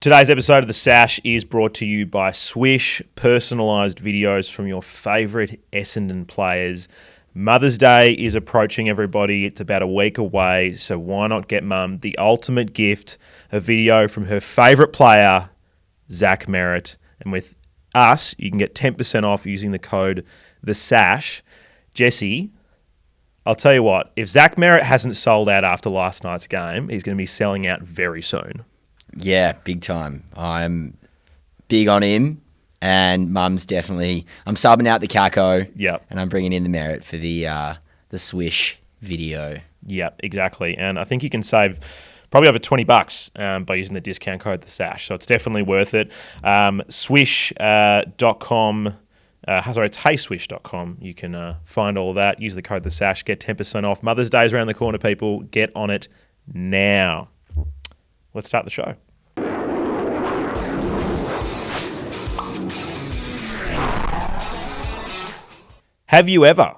Today's episode of The Sash is brought to you by Swish, personalised videos from your favourite Essendon players. Mother's Day is approaching, everybody. It's about a week away, so why not get Mum the ultimate gift, a video from her favourite player, Zach Merrett. And with us, you can get 10% off using the code The Sash. Jesse, I'll tell you what, if Zach Merrett hasn't sold out after last night's game, he's going to be selling out very soon. Yeah, big time. I'm big on him, and Mum's definitely. I'm subbing out the Caco, and I'm bringing in the Merritt for the Swish video. Yeah, exactly. And I think you can save probably over $20 by using the discount code The Sash. So it's definitely worth it. Swish.com. It's heyswish.com. You can find all of that. Use the code The Sash. Get 10% off. Mother's Day is around the corner, people. Get on it now. Let's start the show. Have you ever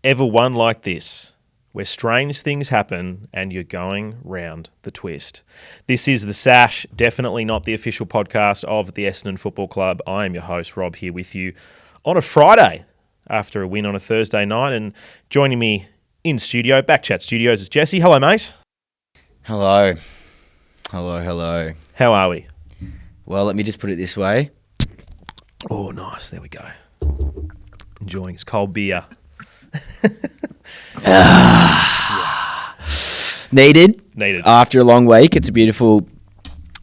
won like this, where strange things happen and you're going round the twist? This is The Sash, definitely not the official podcast of the Essendon Football Club. I am your host, Rob, here with you on a Friday after a win on a Thursday night. And joining me in studio, Backchat Studios, is Jesse. Hello, mate. Hello. Hello. How are we? Well, let me just put it this way. Oh, nice. There we go. Enjoying his cold beer. Needed. After a long week, it's a beautiful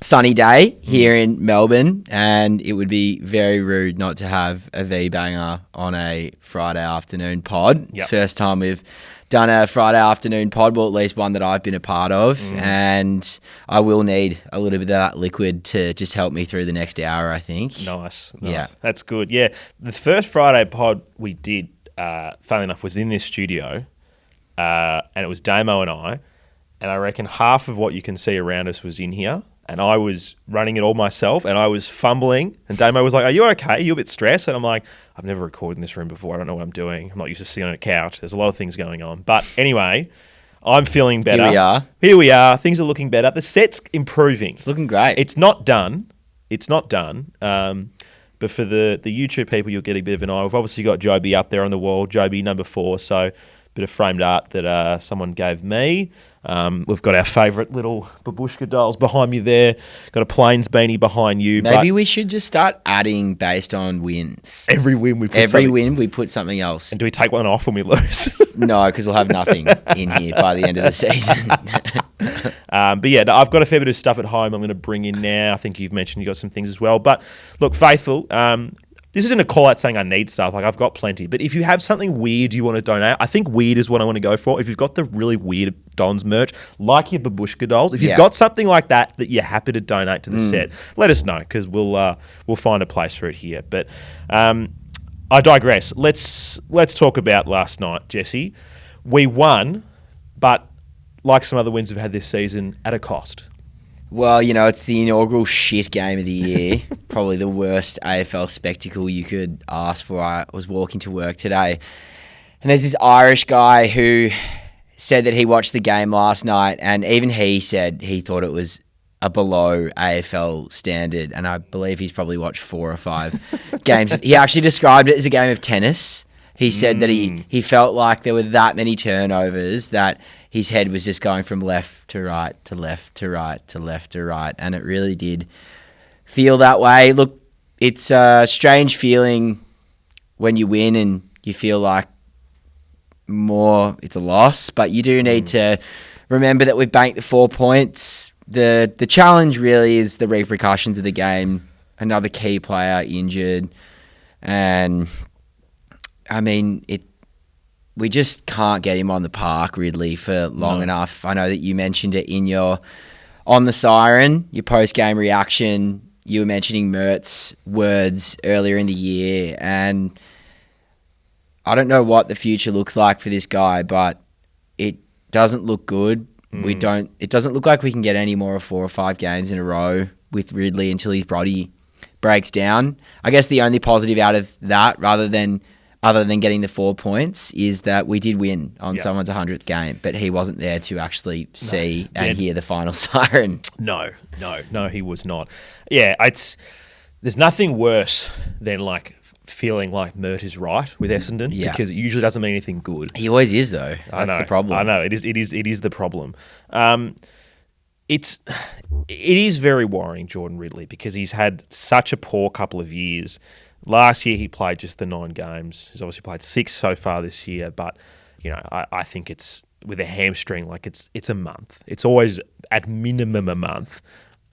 sunny day here in Melbourne, and it would be very rude not to have a V-banger on a Friday afternoon pod. It's the first time we've done a Friday afternoon pod, well, at least one that I've been a part of, and I will need a little bit of that liquid to just help me through the next hour, I think. Nice. Yeah. That's good. Yeah. The first Friday pod we did, funnily enough, was in this studio, and it was Damo and I reckon half of what you can see around us was in here, and I was running it all myself, and I was fumbling, and Damo was like, "Are you okay? Are you a bit stressed?" And I'm like, "I've never recorded in this room before. I don't know what I'm doing. I'm not used to sitting on a couch. There's a lot of things going on." But anyway, I'm feeling better. Here we are. Things are looking better. The set's improving. It's looking great. It's not done. But for the YouTube people, you'll get a bit of an eye. We've obviously got Joby up there on the wall, Joby number 4, so a bit of framed art that someone gave me. We've got our favourite little babushka dolls behind me there. Got a Plains beanie behind you. Maybe we should just start adding based on wins. Every win we put something else. And do we take one off when we lose? No, because we'll have nothing in here by the end of the season. But yeah, I've got a fair bit of stuff at home I'm going to bring in now. I think you've mentioned you got some things as well. But look, Faithful, this isn't a call out saying I need stuff. Like, I've got plenty. But if you have something weird you want to donate, I think weird is what I want to go for. If you've got the really weird Don's merch, like your babushka dolls, if you've got something like that you're happy to donate to the set, let us know, because we'll find a place for it here. But I digress. Let's talk about last night, Jesse. We won, but like some other wins we've had this season, at a cost. Well, it's the inaugural shit game of the year. Probably the worst AFL spectacle you could ask for. I was walking to work today, and there's this Irish guy who said that he watched the game last night, and even he said he thought it was a below AFL standard, and I believe he's probably watched 4 or 5 games. He actually described it as a game of tennis. He said that he felt like there were that many turnovers that his head was just going from left to right to left to right to left to right, and it really did feel that way. Look, it's a strange feeling when you win and you feel like more it's a loss, but you do need to remember that we've banked the 4 points. The challenge really is the repercussions of the game. Another key player injured, and I mean, we just can't get him on the park, Ridley, for long enough. I know that you mentioned it in your On the Siren, your post-game reaction. You were mentioning Mert's words earlier in the year, and I don't know what the future looks like for this guy, but it doesn't look good. It doesn't look like we can get any more of 4 or 5 games in a row with Ridley until his body breaks down. I guess the only positive out of that, rather than other than getting the 4 points, is that we did win on someone's 100th game, but he wasn't there to actually see and hear the final siren. No, he was not. Yeah, there's nothing worse than like feeling like Mert is right with Essendon because it usually doesn't mean anything good. He always is though. That's the problem. I know it is the problem. It is very worrying, Jordan Ridley, because he's had such a poor couple of years. Last year he played just the 9 games. He's obviously played 6 so far this year, but I think it's with a hamstring, like it's a month. It's always at minimum a month.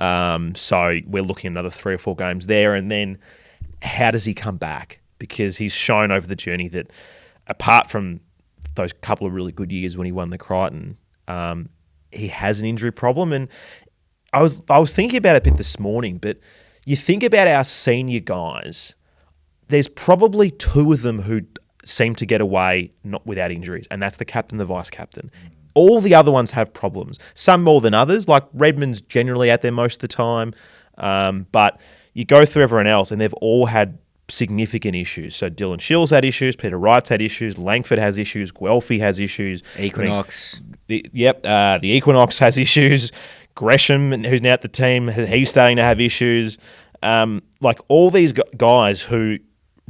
So we're looking at another 3 or 4 games there, and then how does he come back? Because he's shown over the journey that apart from those couple of really good years when he won the Crichton, he has an injury problem. And I was thinking about it a bit this morning, but you think about our senior guys, there's probably 2 of them who seem to get away not without injuries, and that's the captain, the vice captain. All the other ones have problems, some more than others. Like Redmond's generally out there most of the time, but you go through everyone else, and they've all had significant issues. So Dylan Shill's had issues, Peter Wright's had issues, Langford has issues, Guelphy has issues. Equinox. The Equinox has issues. Gresham, who's now at the team, he's starting to have issues. Like all these guys who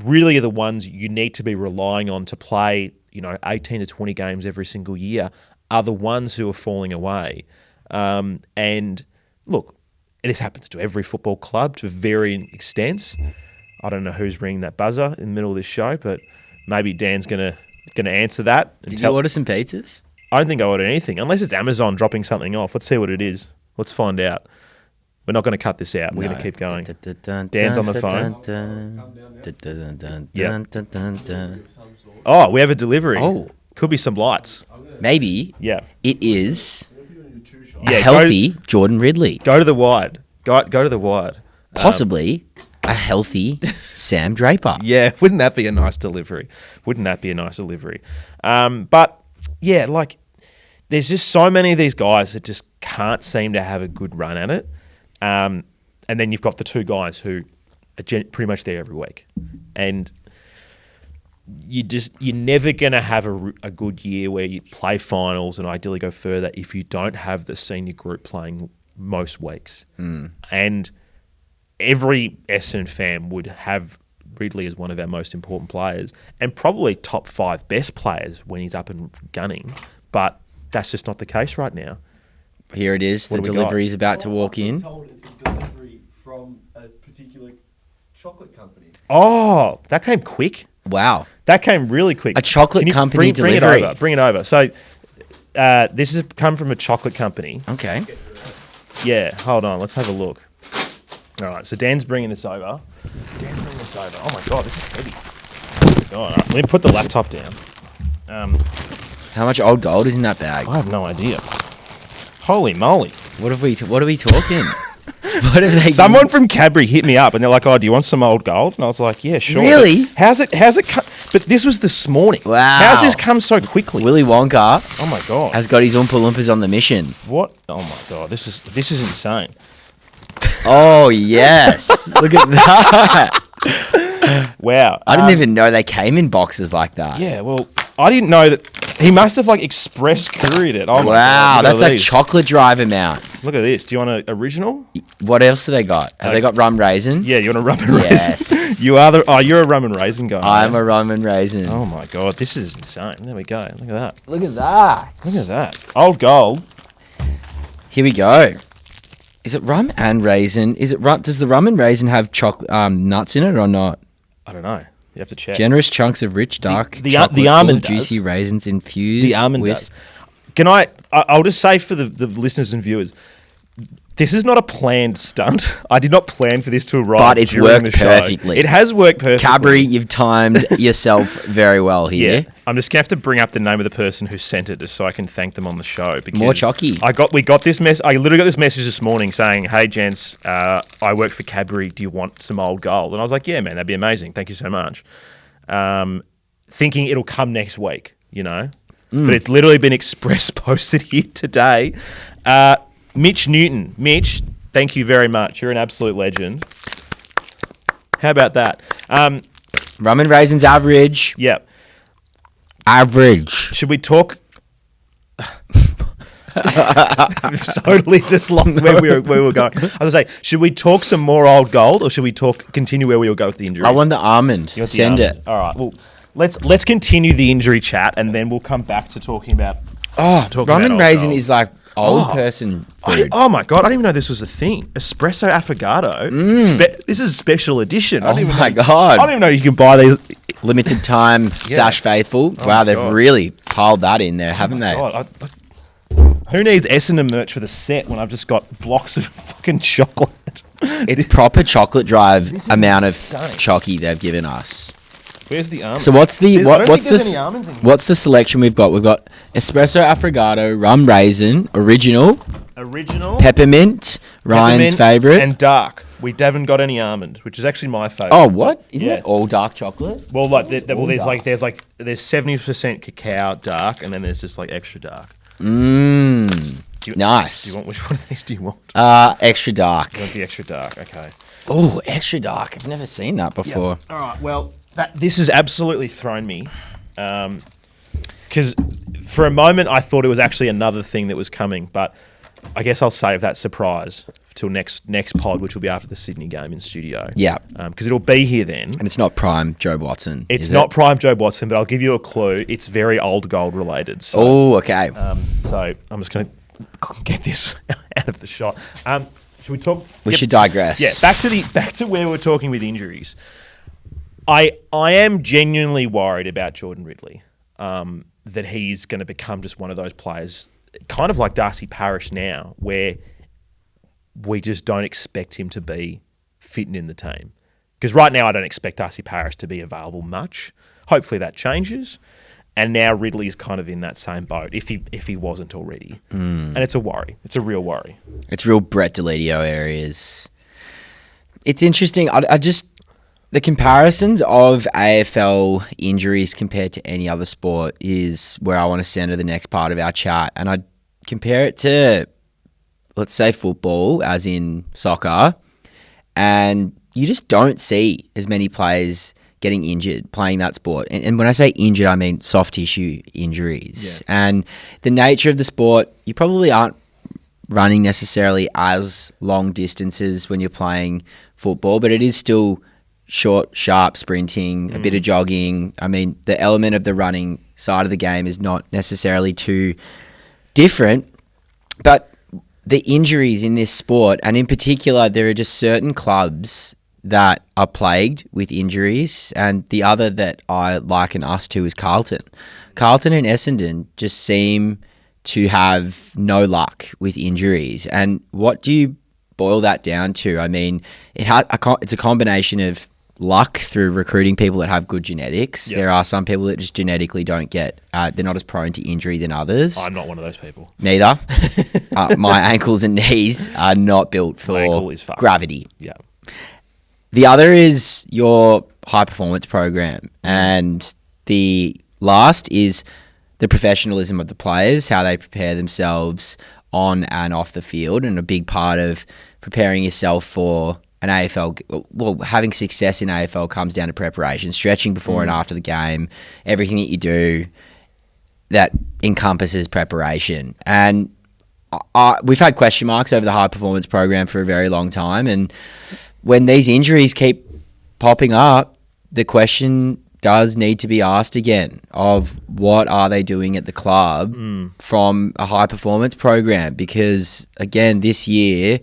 really are the ones you need to be relying on to play, 18 to 20 games every single year, are the ones who are falling away. And look, this happens to every football club to varying extents. I don't know who's ringing that buzzer in the middle of this show, but maybe Dan's gonna answer that. Did you order some pizzas? I don't think I ordered anything, unless it's Amazon dropping something off. Let's see what it is. Let's find out. We're not going to cut this out. We're going to keep going. Dan's on the phone. Oh, we have a delivery. Oh. Could be some lights. Maybe. Yeah. It is a healthy Jordan Ridley. Go to the wide. Go to the wide. Possibly a healthy Sam Draper. Yeah, wouldn't that be a nice delivery? But yeah, like there's just so many of these guys that just can't seem to have a good run at it. And then you've got the 2 guys who are pretty much there every week. And you're never going to have a good year where you play finals and ideally go further if you don't have the senior group playing most weeks. And every Essendon fan would have Ridley as one of our most important players and probably top 5 best players when he's up and gunning. But that's just not the case right now. Here it is. The delivery is about to walk in. I'm told it's a delivery from a particular chocolate company. Oh, that came quick. Wow. That came really quick. A chocolate company delivery. Bring it over. So this has come from a chocolate company. Okay. Yeah, hold on. Let's have a look. All right, so Dan's bringing this over. Oh, my God, this is heavy. Oh, my God. Let me put the laptop down. How much old gold is in that bag? I have no idea. Holy moly. What are we talking? What have they? Someone from Cadbury hit me up and they're like, "Oh, do you want some old gold?" And I was like, "Yeah, sure." Really? But how's it come? But this was this morning. Wow. How's this come so quickly? Willy Wonka. Oh my God. Has got his Oompa Loompas on the mission. What? Oh my God. This is insane. Oh yes. Look at that. Wow. I didn't even know they came in boxes like that. Yeah, well, I didn't know that. He must have express couriered it. Oh my wow, God, that's a chocolate drive amount. Look at this. Do you want an original? What else do they got? Have they got rum raisin? Yeah, you want a rum and raisin? Yes. You're a rum and raisin guy. I'm a rum and raisin. Oh my God, this is insane. There we go. Look at that. Look at that. Look at that. Old gold. Here we go. Is it rum and raisin? Is it rum? Does the rum and raisin have chocolate nuts in it or not? I don't know. You have to check. Generous chunks of rich dark the chocolate, almond full of juicy raisins infused. The almond with... does. Can I'll just say for the listeners and viewers, this is not a planned stunt. I did not plan for this to arrive. But it's during worked the show. perfectly. It has worked perfectly. Cadbury, you've timed yourself very well here. Yeah. I'm just going to have to bring up the name of the person who sent it just so I can thank them on the show. Because more chocky. We got this mess. I literally got this message this morning saying, "Hey, gents, I work for Cadbury. Do you want some old gold?" And I was like, "Yeah, man, that'd be amazing. Thank you so much." Thinking it'll come next week, but it's literally been express posted here today. Mitch Newton. Mitch, thank you very much. You're an absolute legend. How about that? Rum and Raisins average. Yep. Average. Should we talk? Totally just lost where we were going. I was gonna say, should we talk some more old gold, or should we continue where we were going with the injuries? I want the almond. You want the Send almond? it. All right. Well, let's continue the injury chat, and then we'll come back to talking about. Rum about and old Raisin gold. is like old person food. Oh my god! I didn't even know this was a thing. Espresso affogato. This is a special edition. Oh my god! I don't even know you can buy these. Limited time Sash faithful. Wow, they've really piled that in there, haven't they? God, who needs Essendon merch for the set when I've just got blocks of fucking chocolate? It's proper chocolate drive This is amount insane. of chocky they've given us. Where's the almond? So what's the I don't what's think there's this? any almonds in here. What's the selection we've got? We've got espresso affogato, rum raisin, original, Original, peppermint, Ryan's peppermint, favorite. and dark. We haven't got any almond, which is actually my favorite. Oh, what? Isn't Yeah. it all dark chocolate? Well, like there's dark. there's 70% cacao dark, and then there's just like extra dark. Mmm. Do you Nice. want which one of these do you want? Extra dark. You want the extra dark? Okay. Oh, extra dark. I've never seen that before. All right. Well, this has absolutely thrown me, because for a moment I thought it was actually another thing that was coming, but I guess I'll save that surprise till next pod, which will be after the Sydney game in studio. Yeah. Because it'll be here then. And it's not prime Joe Watson. It's is not it? prime Joe Watson, but I'll give you a clue. It's very old gold related. So, Oh, okay. so I'm just going to get this out of the shot. Should we talk? We Yep. should digress. Yeah, back to where we're talking with injuries. I am genuinely worried about Jordan Ridley, that he's going to become just one of those players, kind of like Darcy Parish now, where we just don't expect him to be fitting in the team. Because right now I don't expect Darcy Parish to be available much. Hopefully that changes. And now Ridley's kind of in that same boat, if he wasn't already. And it's a worry. It's a real worry. It's real Brett Deledio areas. It's interesting. I just... The comparisons of AFL injuries compared to any other sport is where I want to center the next part of our chat. And I compare it to, let's say, football, as in soccer. And you just don't see as many players getting injured playing that sport. And when I say injured, I mean soft tissue injuries. Yeah. And the nature of the sport, you probably aren't running necessarily as long distances when you're playing football, but it is still short, sharp sprinting, a bit of jogging. I mean, the element of the running side of the game is not necessarily too different, but the injuries in this sport, and in particular, there are just certain clubs that are plagued with injuries, and the other that I liken us to is Carlton. Carlton and Essendon just seem to have no luck with injuries. And what do you boil that down to? I mean, it's a combination of luck through recruiting people that have good genetics. Yep. There are some people that just genetically don't get, they're not as prone to injury than others. I'm not one of those people. Neither. My ankles and knees are not built My ankle for is fucked. gravity. Yeah. The other is your high performance program. And the last is the professionalism of the players, how they prepare themselves on and off the field. And a big part of preparing yourself for an AFL, well, having success in AFL comes down to preparation, stretching before and after the game, everything that you do that encompasses preparation. And we've had question marks over the high performance program for a very long time. And when these injuries keep popping up, the question does need to be asked again of what are they doing at the club from a high performance program? Because again, this year,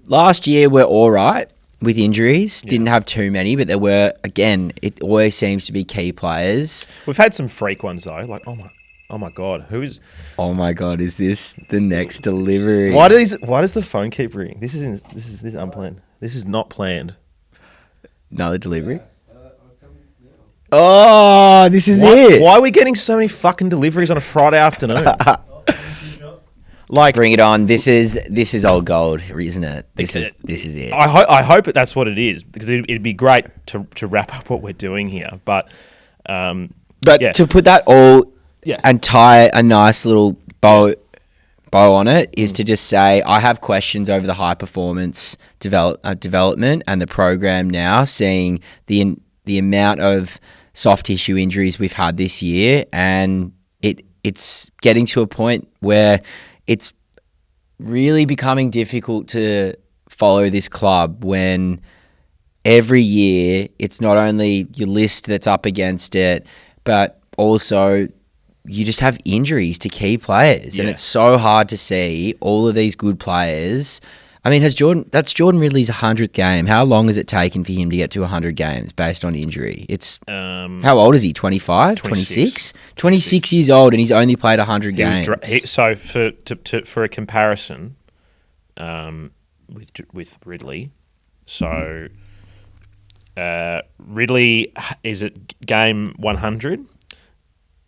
last year we're all right with injuries. Didn't have too many, but there were, again, it always seems to be key players. We've had some freak ones though, like oh my god, who is? Oh my god, is this the next delivery? Why does the phone keep ringing? This is unplanned. This is not planned. Another delivery? Oh, this is it. Why are we getting so many fucking deliveries on a Friday afternoon? Like, Bring it on. This is old gold, isn't it? This is it. I hope that that's what it is, because it'd be great to wrap up what we're doing here. But yeah. To put that all Yeah. and tie a nice little bow on it is to just say I have questions over the high performance development and the program now, seeing the the amount of soft tissue injuries we've had this year, and it's getting to a point where it's really becoming difficult to follow this club when every year it's not only your list that's up against it, but also you just have injuries to key players. Yeah. And it's so hard to see all of these good players. I mean, that's Jordan Ridley's 100th game. How long has it taken for him to get to 100 games based on injury? It's how old is he? 25? 26? 26 years old, and he's only played 100 games. So for a comparison with Ridley, so Ridley is at game 100,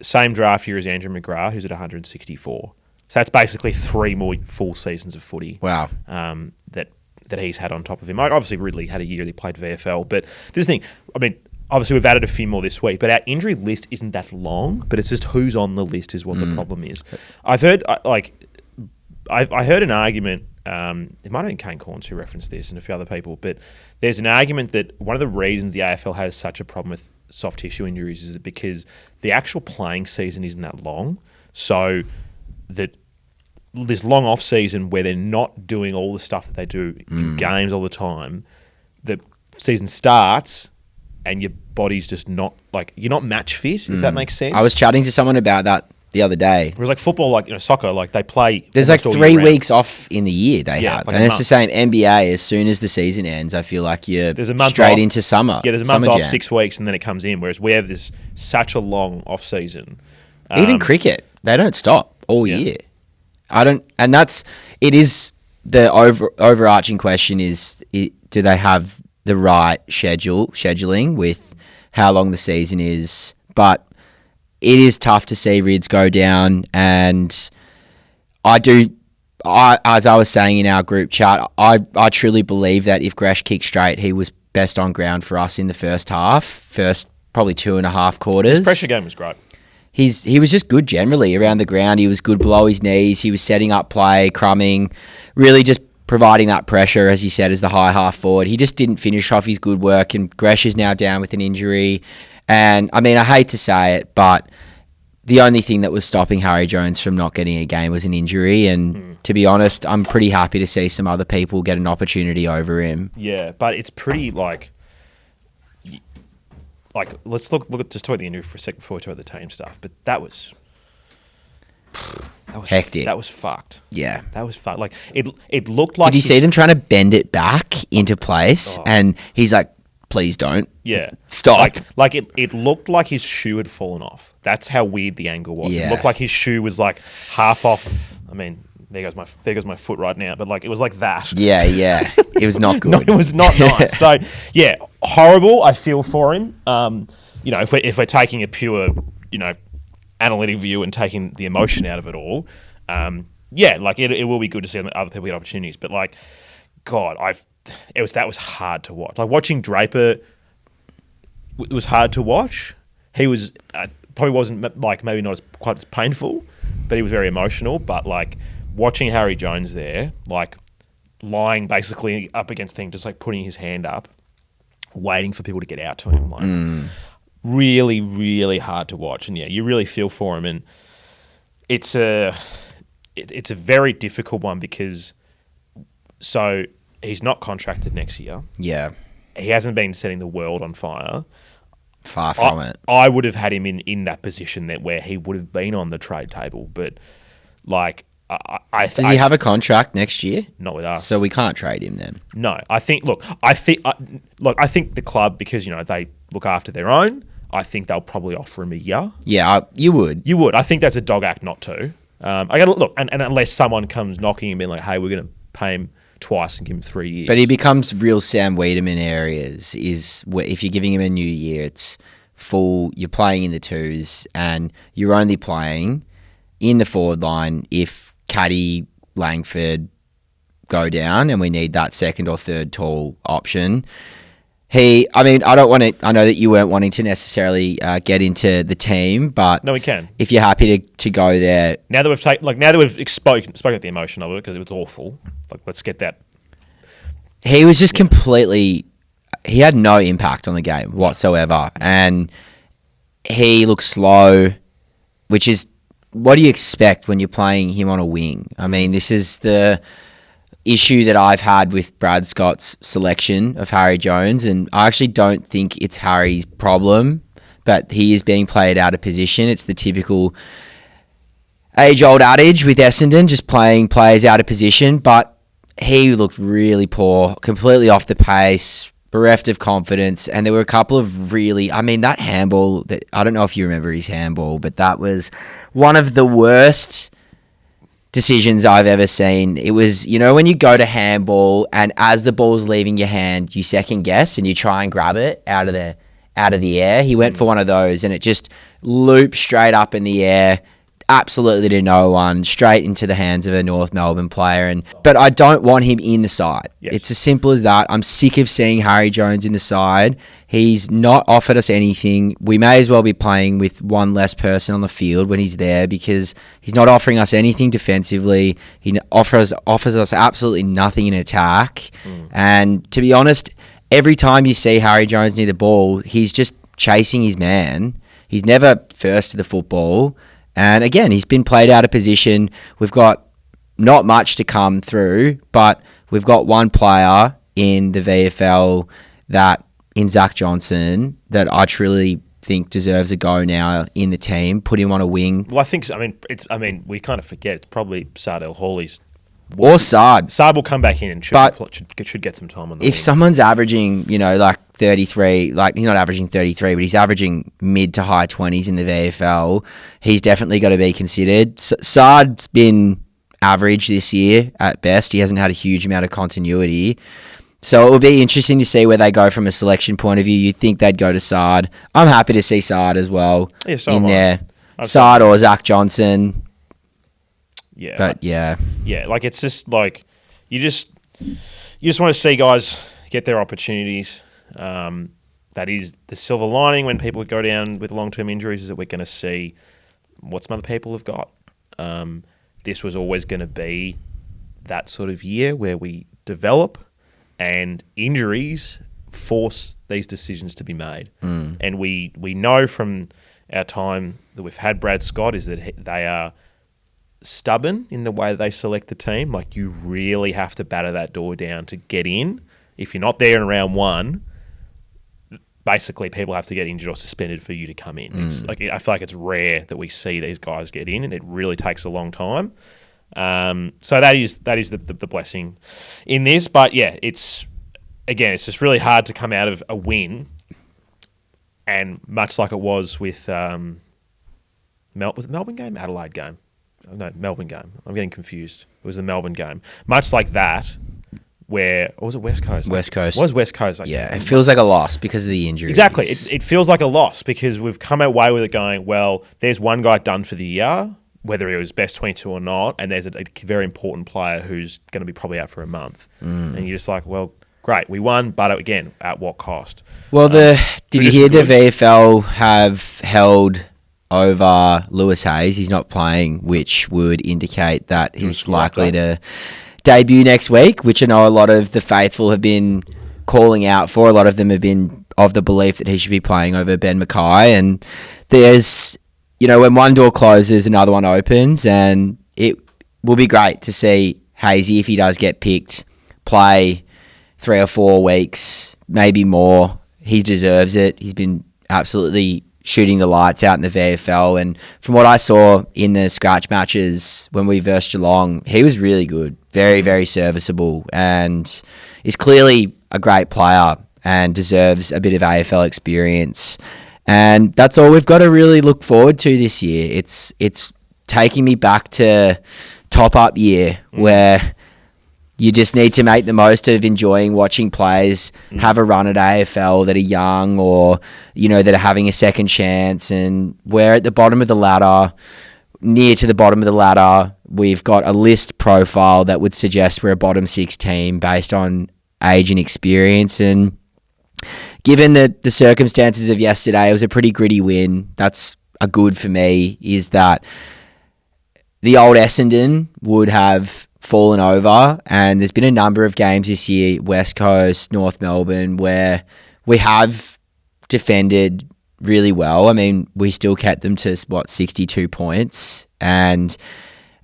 same draft year as Andrew McGrath, who's at 164. So that's basically 3 more full seasons of footy. Wow. That he's had on top of him. Like, obviously, Ridley had a year that he played VFL, but this thing, I mean, obviously we've added a few more this week, but our injury list isn't that long, but it's just who's on the list is what the problem is. I've heard, I heard an argument, it might have been Kane Corns who referenced this and a few other people, but there's an argument that one of the reasons the AFL has such a problem with soft tissue injuries is because the actual playing season isn't that long, so that this long off season where they're not doing all the stuff that they do in games all the time, the season starts and your body's just not, like, you're not match fit, if that makes sense. I was chatting to someone about that the other day. Whereas like football, like, you know, soccer, like they play. There's like almost all 3 year round. weeks off in the year they have. like And a it's the same NBA. As soon as the season ends, I feel like you're There's a month straight off. into summer. Yeah, there's a month summer off, jam. 6 weeks, and then it comes in. Whereas we have this such a long off season. Even cricket, they don't stop all year. It is the overarching question is, do they have the right scheduling with how long the season is? But it is tough to see Rids go down, and as I was saying in our group chat, I truly believe that if Gresh kicked straight, he was best on ground for us in the first probably 2.5 quarters. His pressure game was great. He was just good generally around the ground. He was good below his knees. He was setting up play, crumbing, really just providing that pressure, as you said, as the high half forward. He just didn't finish off his good work, and Gresh is now down with an injury. And, I mean, I hate to say it, but the only thing that was stopping Harry Jones from not getting a game was an injury. And to be honest, I'm pretty happy to see some other people get an opportunity over him. Yeah, but it's pretty like let's look at just talk the injury for a second before we talk the team stuff. But that was hectic. That was fucked. Yeah. That was fucked. Like it looked like. Did you see them trying to bend it back into place? Oh. And he's like, please don't. Yeah. Stop. Like it looked like his shoe had fallen off. That's how weird the angle was. Yeah. It looked like his shoe was like half off. I mean, there goes my foot right now. But like it was like that. Yeah. It was not good. No, it was not nice. So yeah, horrible. I feel for him. You know, if we're taking a pure, you know, analytic view and taking the emotion out of it all, yeah, like it will be good to see other people get opportunities. But like, God, that was hard to watch. Like watching Draper, it was hard to watch. He was probably wasn't like maybe not quite as painful, but he was very emotional. But like watching Harry Jones there, like lying basically up against things, just like putting his hand up, waiting for people to get out to him, like really, really hard to watch. And yeah, you really feel for him, and it's a very difficult one because so he's not contracted next year. Yeah. He hasn't been setting the world on fire. Far from it. I would have had him in that position where he would have been on the trade table, but like does he have a contract next year? Not with us, so we can't trade him then. No, I think the club, because you know they look after their own. I think they'll probably offer him a year. Yeah, you would. You would. I think that's a dog act not to. I got to look, and unless someone comes knocking and being like, "Hey, we're going to pay him twice and give him 3 years." But he becomes real Sam Wiedemann areas. Is where if you're giving him a new year, it's full. You're playing in the twos, and you're only playing in the forward line if Caddy, Langford go down, and we need that second or third tall option. I know that you weren't wanting to necessarily get into the team, but no, we can. If you're happy to go there. Now that we've spoken about the emotion of it, because it was awful. Like, let's get that. He was just completely he had no impact on the game whatsoever. And he looked slow, which is what do you expect when you're playing him on a wing? I mean, this is the issue that I've had with Brad Scott's selection of Harry Jones, and I actually don't think it's Harry's problem, but he is being played out of position. It's the typical age-old adage with Essendon, just playing players out of position, but he looked really poor, completely off the pace, bereft of confidence, and there were a couple of really, I mean, that handball, that I don't know if you remember his handball, but that was one of the worst decisions I've ever seen. It was, you know, when you go to handball and as the ball's leaving your hand, you second guess and you try and grab it out of the air. He went for one of those and it just looped straight up in the air, absolutely to no one, straight into the hands of a North Melbourne player. But I don't want him in the side. Yes. It's as simple as that. I'm sick of seeing Harry Jones in the side. He's not offered us anything. We may as well be playing with one less person on the field when he's there because he's not offering us anything defensively. He offers us absolutely nothing in attack. And to be honest, every time you see Harry Jones near the ball, he's just chasing his man. He's never first to the football. And again, he's been played out of position. We've got not much to come through, but we've got one player in the VFL in Zach Johnson that I truly think deserves a go now in the team. Put him on a wing. Well, I think so. I mean, we kind of forget it's probably Saad El Hawley's. Or Saad. Saad will come back in and should get some time on the If wing. someone's averaging, like 33, like he's not averaging 33, but he's averaging mid to high 20s in the VFL, he's definitely got to be considered. Saad's been average this year at best. He hasn't had a huge amount of continuity. So it will be interesting to see where they go from a selection point of view. You'd think they'd go to Saad. I'm happy to see Saad as well in there. Saad or Zach Johnson. Yeah. But yeah, like it's just like you just want to see guys get their opportunities. That is the silver lining when people go down with long-term injuries is that we're going to see what some other people have got. This was always going to be that sort of year where we develop and injuries force these decisions to be made. And we know from our time that we've had Brad Scott is that they are stubborn in the way they select the team. Like you really have to batter that door down to get in. If you're not there in round one, basically people have to get injured or suspended for you to come in. It's like I feel like it's rare that we see these guys get in, and it really takes a long time. So that is the blessing in this. But yeah, it's just really hard to come out of a win, and much like it was with was it Melbourne game, Adelaide game. No, Melbourne game. I'm getting confused. It was the Melbourne game. Much like that, or was it West Coast? West Coast. It was West Coast. Yeah, it feels like a loss because of the injuries. Exactly. It feels like a loss because we've come away with it going, well, there's one guy done for the year, whether he was best 22 or not, and there's a very important player who's going to be probably out for a month. And you're just like, well, great, we won, but again, at what cost? Well, did you hear the VFL have held over Lewis Hayes? He's not playing, which would indicate that he's likely to debut next week, which I know a lot of the faithful have been calling out for. A lot of them have been of the belief that he should be playing over Ben Mackay. And there's, when one door closes, another one opens, and it will be great to see Hazy, if he does get picked, play 3 or 4 weeks, maybe more. He deserves it. He's been absolutely shooting the lights out in the VFL, and from what I saw in the scratch matches when we versed Geelong, he was really good, very, very serviceable, and is clearly a great player and deserves a bit of AFL experience. And that's all we've got to really look forward to this year. It's taking me back to top-up year where you just need to make the most of enjoying watching players have a run at AFL that are young or, that are having a second chance. And we're at the bottom of the ladder, near to the bottom of the ladder. We've got a list profile that would suggest we're a bottom 6 team based on age and experience. And given the circumstances of yesterday, it was a pretty gritty win. That's a good for me, is that the old Essendon would have fallen over, and there's been a number of games this year, West Coast, North Melbourne, where we have defended really well. I mean, we still kept them to 62 points, and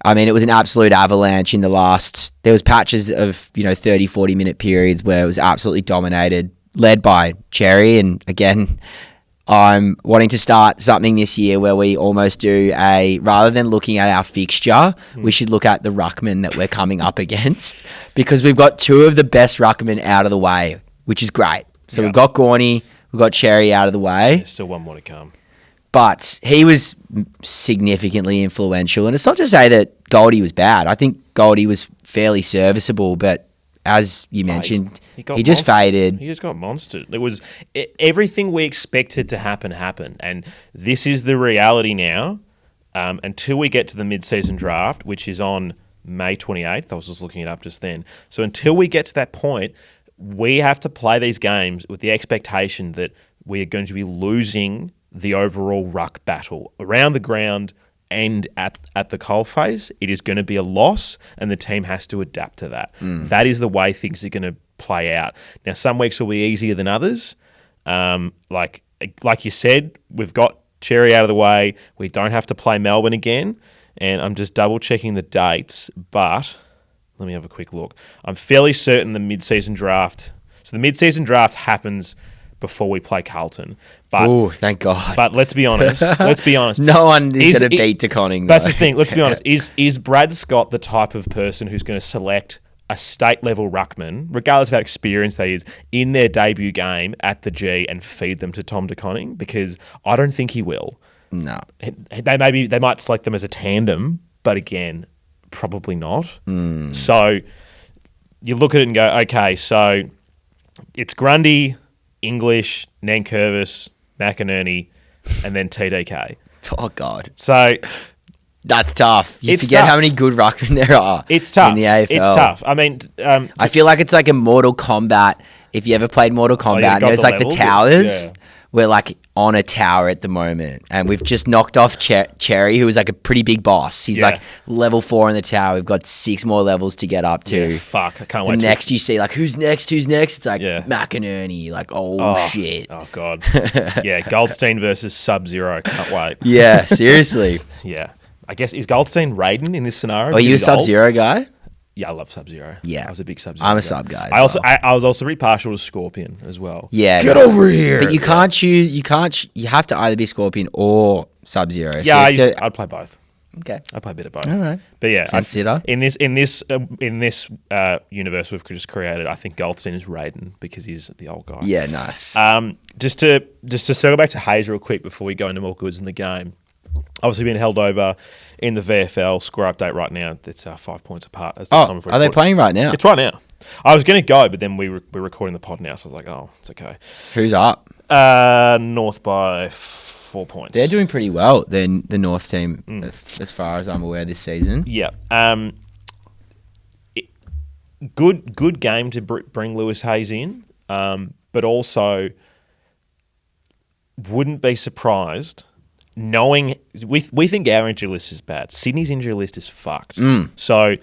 I mean, it was an absolute avalanche in the last. There was patches of 30, 40-minute periods where it was absolutely dominated, led by Cherry. And again, I'm wanting to start something this year where we almost do rather than looking at our fixture, we should look at the ruckman that we're coming up against, because we've got two of the best ruckmen out of the way, which is great. So we've got Gorney, we've got Cherry out of the way. There's still one more to come. But he was significantly influential. And it's not to say that Goldie was bad. I think Goldie was fairly serviceable, but as you mentioned, he just faded. He just got monstered. There was everything we expected to happen happened. And this is the reality now. Until we get to the mid-season draft, which is on May 28th. I was just looking it up just then. So until we get to that point, we have to play these games with the expectation that we are going to be losing the overall ruck battle around the ground and at the coalface. It is going to be a loss, and the team has to adapt to that. That is the way things are going to play out. Now, some weeks will be easier than others. Like you said, we've got Cherry out of the way. We don't have to play Melbourne again, and I'm just double checking the dates, but let me have a quick look. I'm fairly certain the mid-season draft. So the mid-season draft happens before we play Carlton. Oh, thank God. But let's be honest. No one is going to beat DeConning. That's the thing. Let's be honest. Is Brad Scott the type of person who's going to select a state-level ruckman, regardless of how experienced they is, in their debut game at the G and feed them to Tom DeConning? Because I don't think he will. No. They might select them as a tandem, but again, probably not. So you look at it and go, okay, so it's Grundy, English, Nankervis, McInerney, and then TDK. Oh, God. So that's tough. You forget tough. how many good ruckmen there are. It's tough. In the AFL. It's tough. I mean, I feel like it's like a Mortal Kombat. If you ever played Mortal Kombat, there's like the towers. Yeah. We're like on a tower at the moment, and we've just knocked off Cherry, who was like a pretty big boss. He's like level 4 in the tower. We've got 6 more levels to get up to. Yeah, fuck, I can't wait. And next, you see like who's next? It's like Yeah. McInerney. Like shit. Oh god. Yeah, Goldstein versus Sub-Zero. Can't wait. Yeah, seriously. Yeah, I guess is Goldstein Raiden in this scenario? Are you a Sub-Zero guy? Yeah, I love Sub-Zero. Yeah. I was a big Sub-Zero I'm a guy. Sub guy. I was also pretty partial to Scorpion as well. Yeah. Get over here. But you can't choose. You have to either be Scorpion or Sub-Zero. Yeah, I'd play both. Okay. I'd play a bit of both. All right. But yeah, Consider. in this universe we've just created, I think Goldstein is Raiden because he's the old guy. Yeah, nice. Just to circle back to Hayes real quick before we go into more goods in the game. Obviously being held over in the VFL score update right now. It's 5 points apart. As the time of are they playing right now? It's right now. I was going to go, but then we're recording the pod now, so I was like, oh, it's okay. Who's up? North by 4 points. They're doing pretty well. Then the North team, as far as I'm aware, this season. Yeah. Good game to bring Lewis Hayes in, but also wouldn't be surprised knowing we think our injury list is bad. Sydney's injury list is fucked. So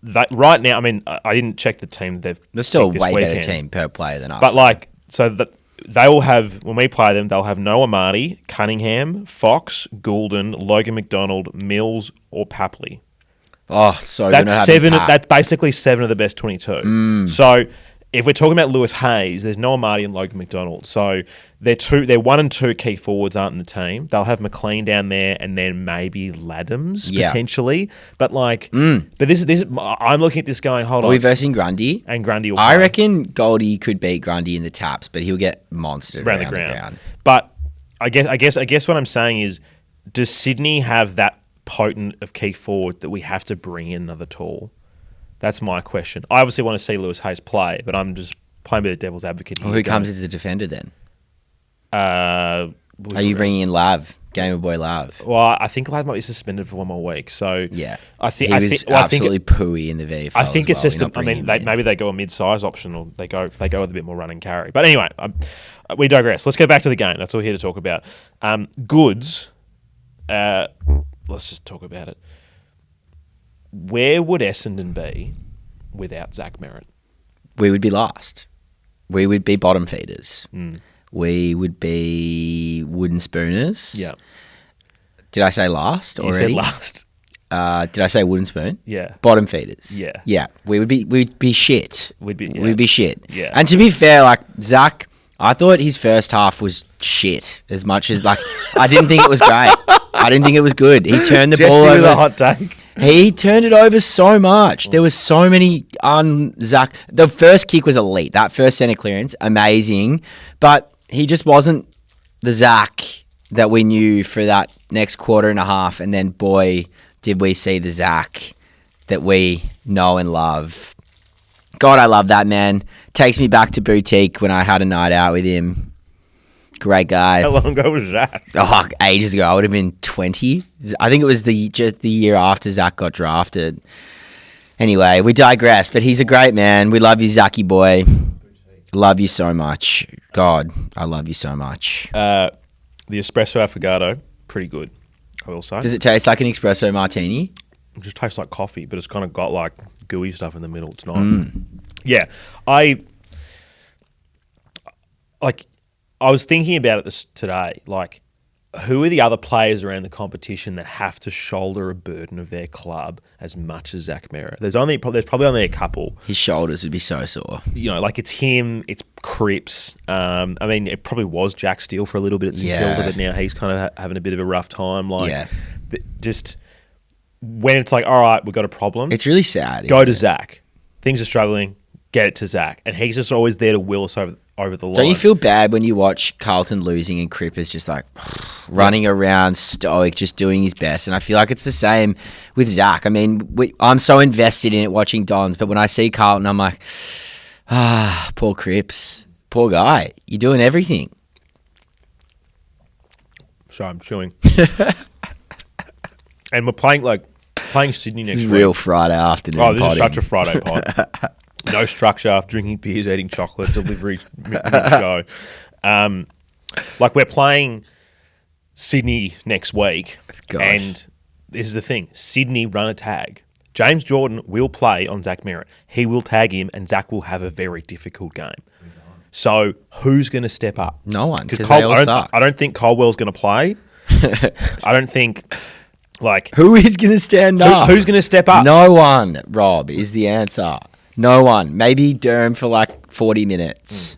that right now, I mean, I didn't check the team. They're still a way better team per player than us. But like, so that they will have, when we play them, they'll have Noah Marty, Cunningham, Fox, Goulden, Logan McDonald, Mills, or Papley. Oh, so that's seven. That's basically 7 of the best 22. So if we're talking about Lewis Hayes, there's Noah Marty and Logan McDonald. So they're 1 and 2 key forwards aren't in the team. They'll have McLean down there, and then maybe Laddams potentially. But like, but this is. I'm looking at this going, hold on. Are we versing Grundy? And Grundy will I play. reckon Goldie could beat Grundy in the taps, but he'll get monstered around the ground. But I guess what I'm saying is, does Sydney have that potent of key forward that we have to bring in another tall? That's my question. I obviously want to see Lewis Hayes play, but I'm just playing a bit of devil's advocate here. Well, who comes as a defender then? Are you bringing in Lav, Gamer Boy Lav? Well, I think Lav might be suspended for 1 more week. So yeah, I think he was absolutely pooey in the VFL. I think it's just. I mean, maybe they go a mid-size option, or they go with a bit more run and carry. But anyway, we digress. Let's go back to the game. That's all we're here to talk about. Goods. Let's just talk about it. where would Essendon be without Zach Merrett? We would be last. We would be bottom feeders. Mm. We would be wooden spooners. Yeah. Did I say last You already? said last. Did I say wooden spoon? Yeah. Bottom feeders. Yeah. Yeah. We'd be shit. We'd be shit. Yeah. And to be fair, like Zach, I thought his first half was shit as much as like I didn't think it was great. I didn't think it was good. He turned the ball over. With a hot take. He turned it over so much. There was so many Zach. The first kick was elite. That first centre clearance, amazing. But he just wasn't the Zach that we knew for that next quarter and a half. And then, boy, did we see the Zach that we know and love. God, I love that man. Takes me back to boutique when I had a night out with him. Great guy. How long ago was that? Oh, ages ago. I would have been 20. I think it was just the year after Zach got drafted. Anyway, we digress, but he's a great man. We love you, Zachy boy. Love you so much. God, I love you so much. The espresso affogato, pretty good, I will say. Does it taste like an espresso martini? It just tastes like coffee, but it's kind of got like gooey stuff in the middle. It's nice. Yeah, I was thinking about it today. Like, who are the other players around the competition that have to shoulder a burden of their club as much as Zach Merrett? There's probably only a couple. His shoulders would be so sore. You know, like it's him, it's Cripps. I mean, it probably was Jack Steele for a little bit at St Kilda, but now he's kind of having a bit of a rough time. Like, just when it's like, all right, we've got a problem. It's really sad. Go to Zach. Things are struggling. Get it to Zach, and he's just always there to will us over the line. Don't you feel bad when you watch Carlton losing and Crip is just like running around stoic, just doing his best? And I feel like it's the same with Zach. I mean, I'm so invested in it watching Dons, but when I see Carlton, I'm like, poor Cripps. Poor guy. You're doing everything. So I'm chewing. And we're playing Sydney next week. Real Friday afternoon. Oh, this potting. is such a Friday pod. No structure, drinking beers, eating chocolate, delivery show. We're playing Sydney next week. God. And this is the thing. Sydney run a tag. James Jordan will play on Zach Merrett. He will tag him and Zach will have a very difficult game. So who's going to step up? No one, because they all suck. I don't think Colwell's going to play. I don't think... Who is going to stand up? Who's going to step up? No one, Rob, is the answer. No one. Maybe Durham for 40 minutes.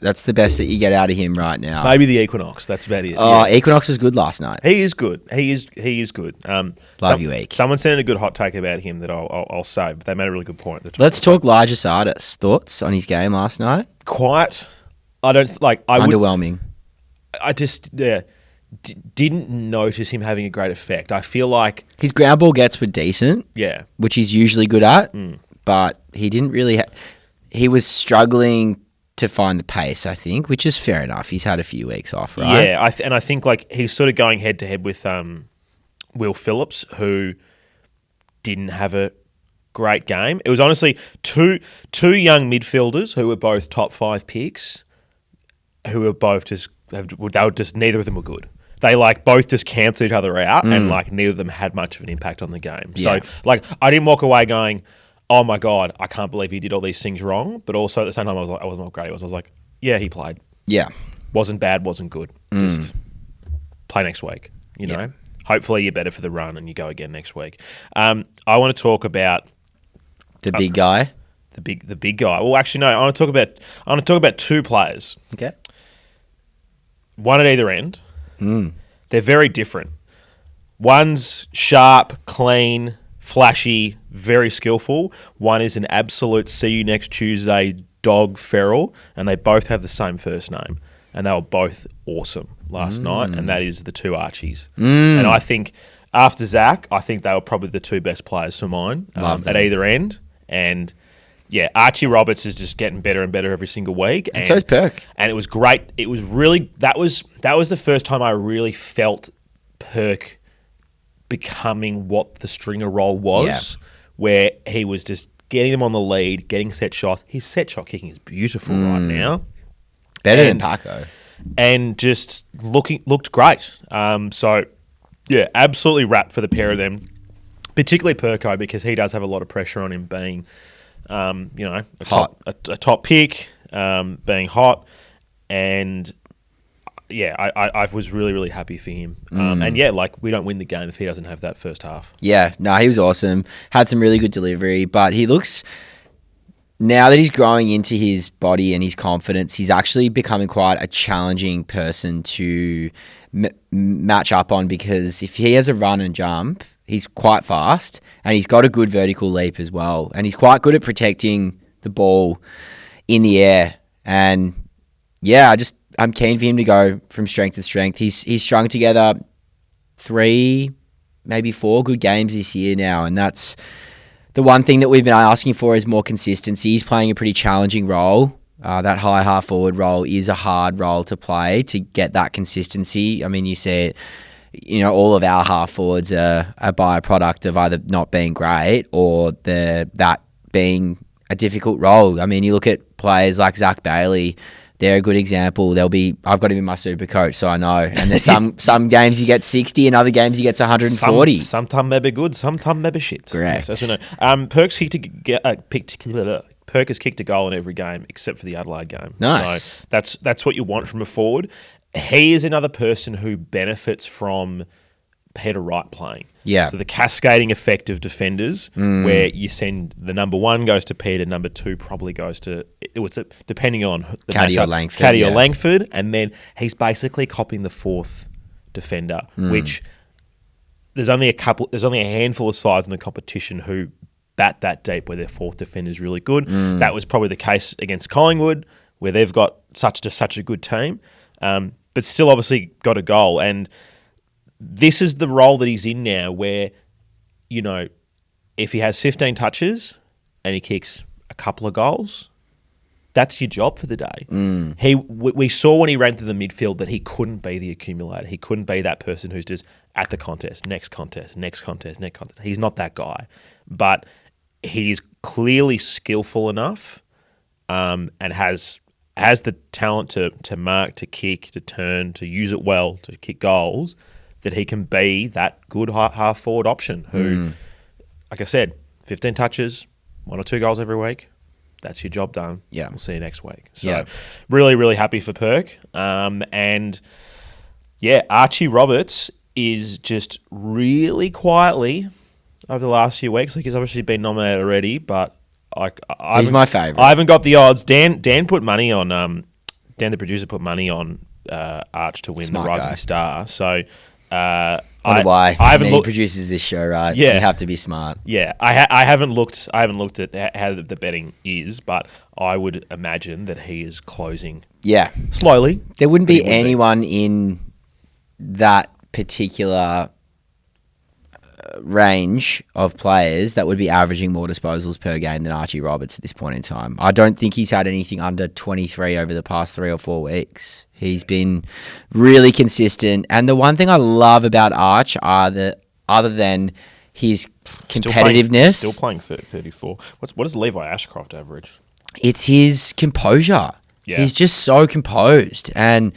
That's the best that you get out of him right now. Maybe the Equinox. That's about it. Oh, yeah. Equinox was good last night. He is good. He is good. Love you, Eek. Someone sent in a good hot take about him that I'll say, but they made a really good point. Let's talk Largest Artist. Thoughts on his game last night? Quiet. I don't Underwhelming. I just didn't notice him having a great effect. I feel like his ground ball gets were decent. Yeah, which he's usually good at. But he didn't really. He was struggling to find the pace, I think, which is fair enough. He's had a few weeks off, right? Yeah, I think he's sort of going head to head with Will Phillips, who didn't have a great game. It was honestly two young midfielders who were both top 5 picks, who were both neither of them were good. They both just cancelled each other out, and neither of them had much of an impact on the game. Yeah. So I didn't walk away going, oh my God, I can't believe he did all these things wrong. But also at the same time, I wasn't how great he was. I was like, yeah, he played. Yeah. Wasn't bad, wasn't good. Just play next week, you know? Hopefully you're better for the run and you go again next week. I want to talk about the big guy. The big guy. Well, actually, no. I want to talk about 2 players. Okay. One at either end. They're very different. One's sharp, clean, flashy, very skillful. One is an absolute see you next Tuesday dog feral, and they both have the same first name. And they were both awesome last night, and that is the 2 Archies. And I think after Zach, I think they were probably the 2 best players for mine at either end. And yeah, Archie Roberts is just getting better and better every single week. And so is Perk. And it was great. It was really that was the first time I really felt Perk becoming what the stringer role was, where he was just getting them on the lead, getting set shots. His set shot kicking is beautiful right now. Better than Paco. And just looked great. So, yeah, absolutely wrapped for the pair of them. particularly Perko, because he does have a lot of pressure on him being, a Hot. top pick, being hot, and yeah, I was really, really happy for him. And yeah, like we don't win the game if he doesn't have that first half. Yeah, no, he was awesome. Had some really good delivery, but he looks, now that he's growing into his body and his confidence, he's actually becoming quite a challenging person to match up on, because if he has a run and jump, he's quite fast and he's got a good vertical leap as well. And he's quite good at protecting the ball in the air. And yeah, I'm keen for him to go from strength to strength. He's strung together 3, maybe 4 good games this year now, and that's the one thing that we've been asking for is more consistency. He's playing a pretty challenging role. That high half forward role is a hard role to play to get that consistency. I mean, you see it, all of our half forwards are a byproduct of either not being great or that being a difficult role. I mean, you look at players like Zach Bailey, they're a good example. I've got him in my super coach, so I know. And there's some games he gets 60, and other games he gets 140. Sometimes maybe good, sometimes maybe shit. Correct. Yes, I know. Perk has kicked a goal in every game except for the Adelaide game. Nice. So that's what you want from a forward. He is another person who benefits from Peter Wright playing. Yeah. So the cascading effect of defenders, where you send the number 1 goes to Peter, number 2 probably goes to depending on the Caddy or matchup, Langford. Caddy or Langford, and then he's basically copying the 4th defender, which there's only a handful of sides in the competition who bat that deep where their 4th defender is really good. That was probably the case against Collingwood, where they've got such a good team, but still obviously got a goal. And this is the role that he's in now where, if he has 15 touches and he kicks a couple of goals, that's your job for the day. We saw when he ran through the midfield that he couldn't be the accumulator. He couldn't be that person who's just at the contest, next contest, next contest, next contest. He's not that guy. But he's clearly skillful enough and has the talent to mark, to kick, to turn, to use it well, to kick goals, that he can be that good half forward option who, like I said, 15 touches, 1 or 2 goals every week. That's your job done. Yeah. We'll see you next week. So really, really happy for Perk. And yeah, Archie Roberts is just really quietly over the last few weeks. Like, he's obviously been nominated already, but he's my favourite. I haven't got the odds. Dan put money on Dan the producer put money on Arch to win Smart the Rising guy. Star. So I wonder why. I haven't he looked. produces this show, right? Yeah. You have to be smart. Yeah, I haven't looked. I haven't looked at how the betting is, but I would imagine that he is closing Yeah. slowly. There wouldn't But he be would be. anyone in that particular range of players that would be averaging more disposals per game than Archie Roberts at this point in time. I don't think he's had anything under 23 over the past 3 or 4 weeks. He's been really consistent. And the one thing I love about Arch other than his competitiveness, Still playing 34. What does Levi Ashcroft average? it's his composure. Yeah. He's just so composed. And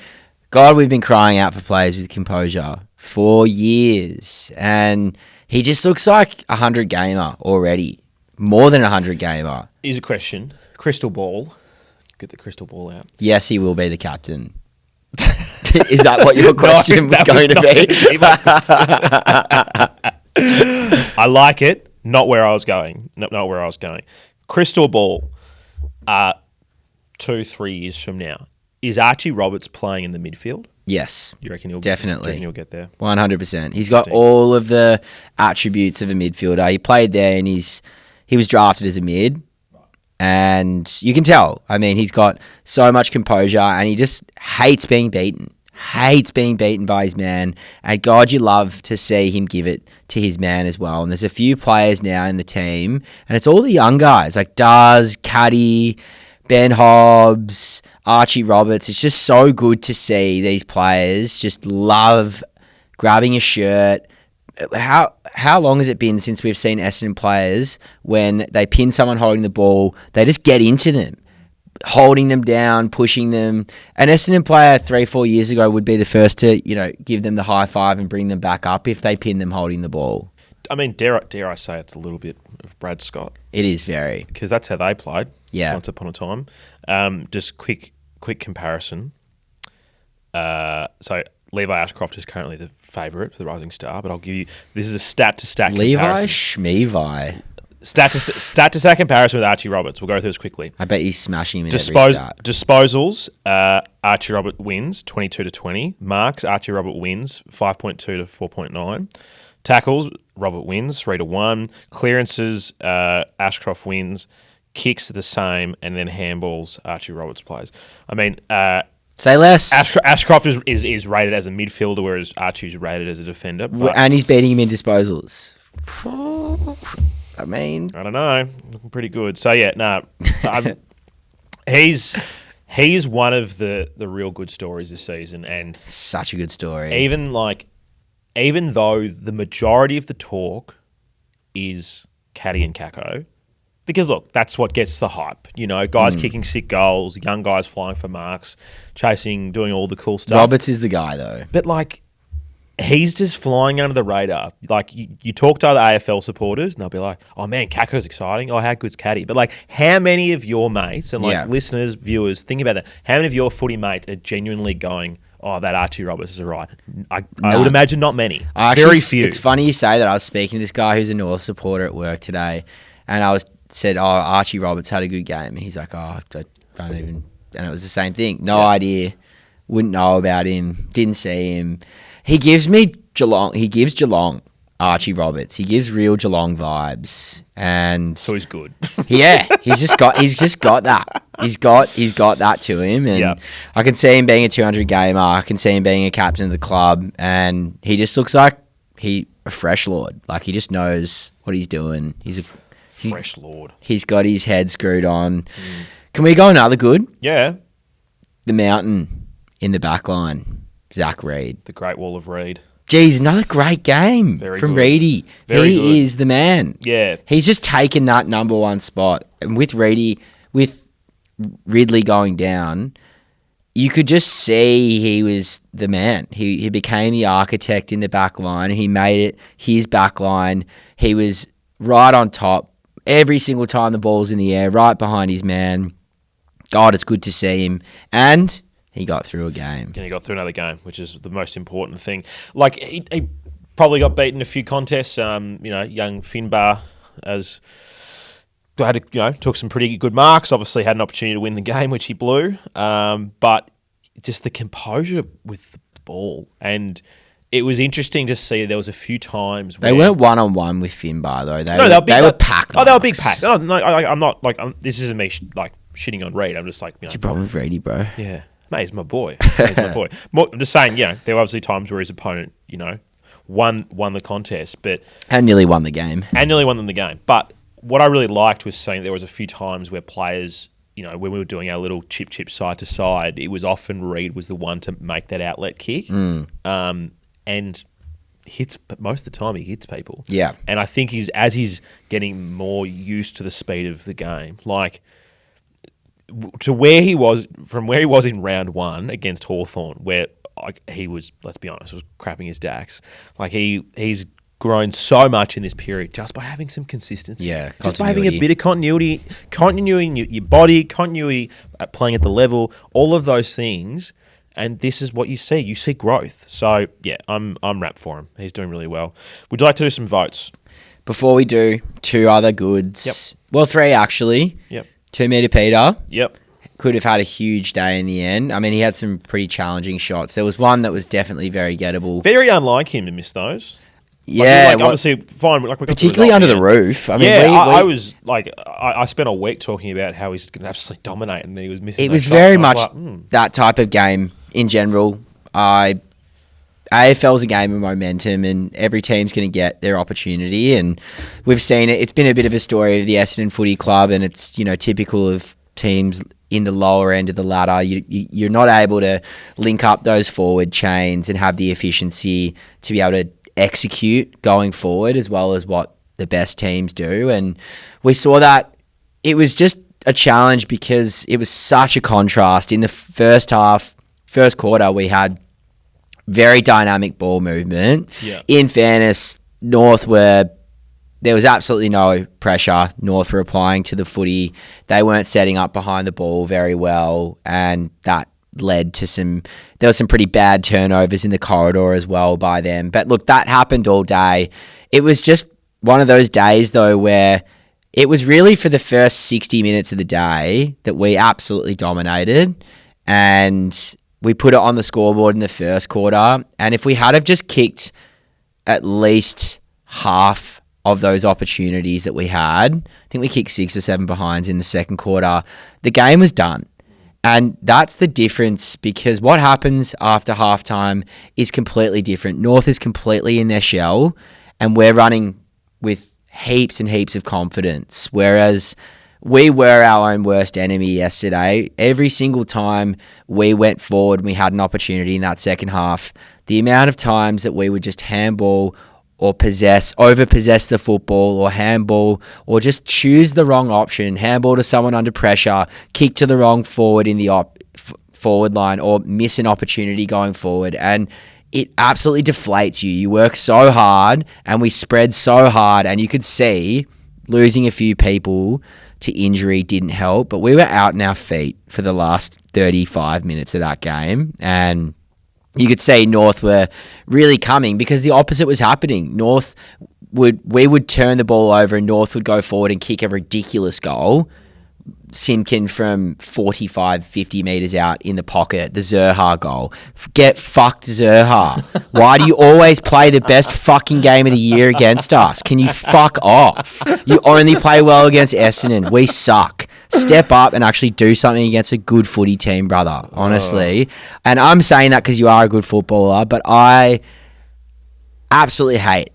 God, we've been crying out for players with composure for years. And he just looks like a 100 gamer already. More than a 100 gamer. Here's a question. Crystal ball. Get the crystal ball out. Yes, he will be the captain. Is that what your question was that going was to be? I like it. Not where I was going. Not where I was going. Crystal ball. 2-3 years from now, is Archie Roberts playing in the midfield? Yes, You reckon he'll definitely. he'll get there? 100%. He's got all of the attributes of a midfielder. He played there and he was drafted as a mid. And you can tell. I mean, he's got so much composure and he just hates being beaten. Hates being beaten by his man. And God, you love to see him give it to his man as well. And there's a few players now in the team. And it's all the young guys like Daz, Caddy, Ben Hobbs, Archie Roberts. It's just so good to see these players just love grabbing a shirt. How long has it been since we've seen Essendon players when they pin someone holding the ball, they just get into them, holding them down, pushing them. An Essendon player 3-4 years ago would be the first to, give them the high five and bring them back up if they pin them holding the ball. I mean, dare I say it's a little bit of Brad Scott It is very. because that's how they played. Yeah. Once upon a time. Just quick comparison. So Levi Ashcroft is currently the favourite for the Rising Star, but I'll give you this is a stat to stat Levi comparison. Schmevi. Stat to stat comparison with Archie Roberts. We'll go through this quickly. I bet he's smashing him in every start. Disposals, Archie Robert wins 22-20. Marks, Archie Robert wins 5.2 to 4.9. Tackles, Robert wins 3-1. Clearances, Ashcroft wins. Kicks the same, and then handballs, Archie Roberts plays. I mean, Say less. Ashcroft is rated as a midfielder, whereas Archie's rated as a defender. But And he's beating him in disposals. I mean, I don't know, looking pretty good. So yeah, he's one of the real good stories this season, and such a good story. even though the majority of the talk is Caddy and Kako, because look, that's what gets the hype. You know, guys kicking sick goals, young guys flying for marks, chasing, doing all the cool stuff. Roberts is the guy, though. But like, he's just flying under the radar. Like, you talk to other AFL supporters, and they'll be like, "Oh man, Kako's exciting. Oh, how good's Caddy?" But like, how many of your mates and listeners, viewers, think about that? How many of your footy mates are genuinely going, "Oh, that Archie Roberts is all right"? I would imagine not many. Very few. It's funny you say that. I was speaking to this guy who's a North supporter at work today, and I said, "Oh, Archie Roberts had a good game," and he's like, "Oh, I don't even." And it was the same thing. No idea. Wouldn't know about him. Didn't see him. He gives Geelong Archie Roberts. He gives real Geelong vibes, and so he's good. Yeah, he's just got that. He's got that to him, and I can see him being a 200 gamer. I can see him being a captain of the club, and he just looks like a fresh lord. Like, he just knows what he's doing. He's fresh lord. He's got his head screwed on. Can we go another good? Yeah. The mountain in the back line, Zach Reid. The Great Wall of Reid. Geez, another great game from Reedy. He is the man. Yeah. He's just taken that number one spot. And with Reedy, with Ridley going down, you could just see he was the man. He became the architect in the back line. He made it his back line. He was right on top every single time the ball's in the air, right behind his man. God, it's good to see him. And he got through a game. And he got through another game, which is the most important thing. Like, he probably got beaten a few contests. Young Finbar took some pretty good marks. Obviously had an opportunity to win the game, which he blew. But just the composure with the ball. And it was interesting to see there was a few times where... They weren't one-on-one with Finbar, though. They were packed. Oh, they were big pack. No, I'm not, like... this isn't me, shitting on Reid. I'm just like... What's your problem with Reedy, bro? Yeah. Mate, he's my boy. I'm just saying, there were obviously times where his opponent, won the contest, but... And nearly won the game. But what I really liked was seeing there was a few times where players, when we were doing our little chip side to side, it was often Reid was the one to make that outlet kick. And hits, but most of the time he hits people. Yeah. And I think as he's getting more used to the speed of the game, like... to where he was in round one against Hawthorn, where he was, let's be honest, was crapping his dacks. Like, he's grown so much in this period just by having some consistency. Yeah, just by having a bit of continuity in your body, continuity at playing at the level, all of those things. And this is what you see. You see growth. So yeah, I'm wrapped for him. He's doing really well. Would you like to do some votes? Before we do, two other goods. Yep. Well, three actually. Yep. 2 metre Peter. Yep. Could have had a huge day in the end. I mean, he had some pretty challenging shots. There was one that was definitely very gettable. Very unlike him to miss those. Yeah. Obviously, fine. Like, particularly under the roof. I mean, I was like, I spent a week talking about how he's going to absolutely dominate, and then he was missing. It was very much that type of game in general. AFL's a game of momentum, and every team's going to get their opportunity, and we've seen it. It's been a bit of a story of the Essendon Footy Club, and it's typical of teams in the lower end of the ladder. You're not able to link up those forward chains and have the efficiency to be able to execute going forward as well as what the best teams do, and we saw that. It was just a challenge because it was such a contrast. In the first quarter, we had very dynamic ball movement. Yeah. In fairness, there was absolutely no pressure. North were applying to the footy. They weren't setting up behind the ball very well, and that led to there were some pretty bad turnovers in the corridor as well by them. But look, that happened all day. It was just one of those days, though, where it was really for the first 60 minutes of the day that we absolutely dominated, and we put it on the scoreboard in the first quarter. And if we had have just kicked at least half of those opportunities that we had, I think we kicked 6 or 7 behinds in the second quarter, the game was done. And that's the difference, because what happens after halftime is completely different. North is completely in their shell, and we're running with heaps and heaps of confidence, whereas we were our own worst enemy yesterday. Every single time we went forward and we had an opportunity in that second half, the amount of times that we would just handball or overpossess the football, or handball, or just choose the wrong option, handball to someone under pressure, kick to the wrong forward in the forward line, or miss an opportunity going forward. And it absolutely deflates you. You work so hard, and we spread so hard, and you could see losing a few people to injury didn't help, but we were out in our feet for the last 35 minutes of that game, and you could see North were really coming, because the opposite was happening. We would turn the ball over, and North would go forward and kick a ridiculous goal. Simkin from 45, 50 metres out in the pocket, the Zerha goal. Get fucked, Zerha. Why do you always play the best fucking game of the year against us? Can you fuck off? You only play well against Essendon. We suck. Step up and actually do something against a good footy team, brother, honestly. And I'm saying that because you are a good footballer, but I absolutely hate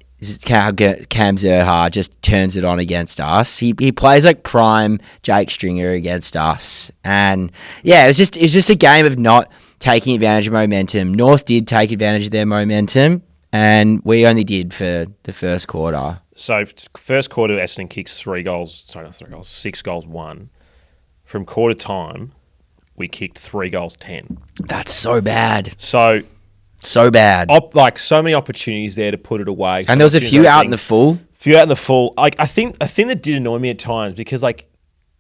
how Cam Zerha just turns it on against us. He plays like prime Jake Stringer against us. And yeah, it was just a game of not taking advantage of momentum. North did take advantage of their momentum, and we only did for the first quarter. So first quarter, Essendon kicks 6 goals, 1. From quarter time, we kicked 3 goals, 10. That's so bad. So bad. So many opportunities there to put it away. And there was a few out in the full. I think that did annoy me at times, because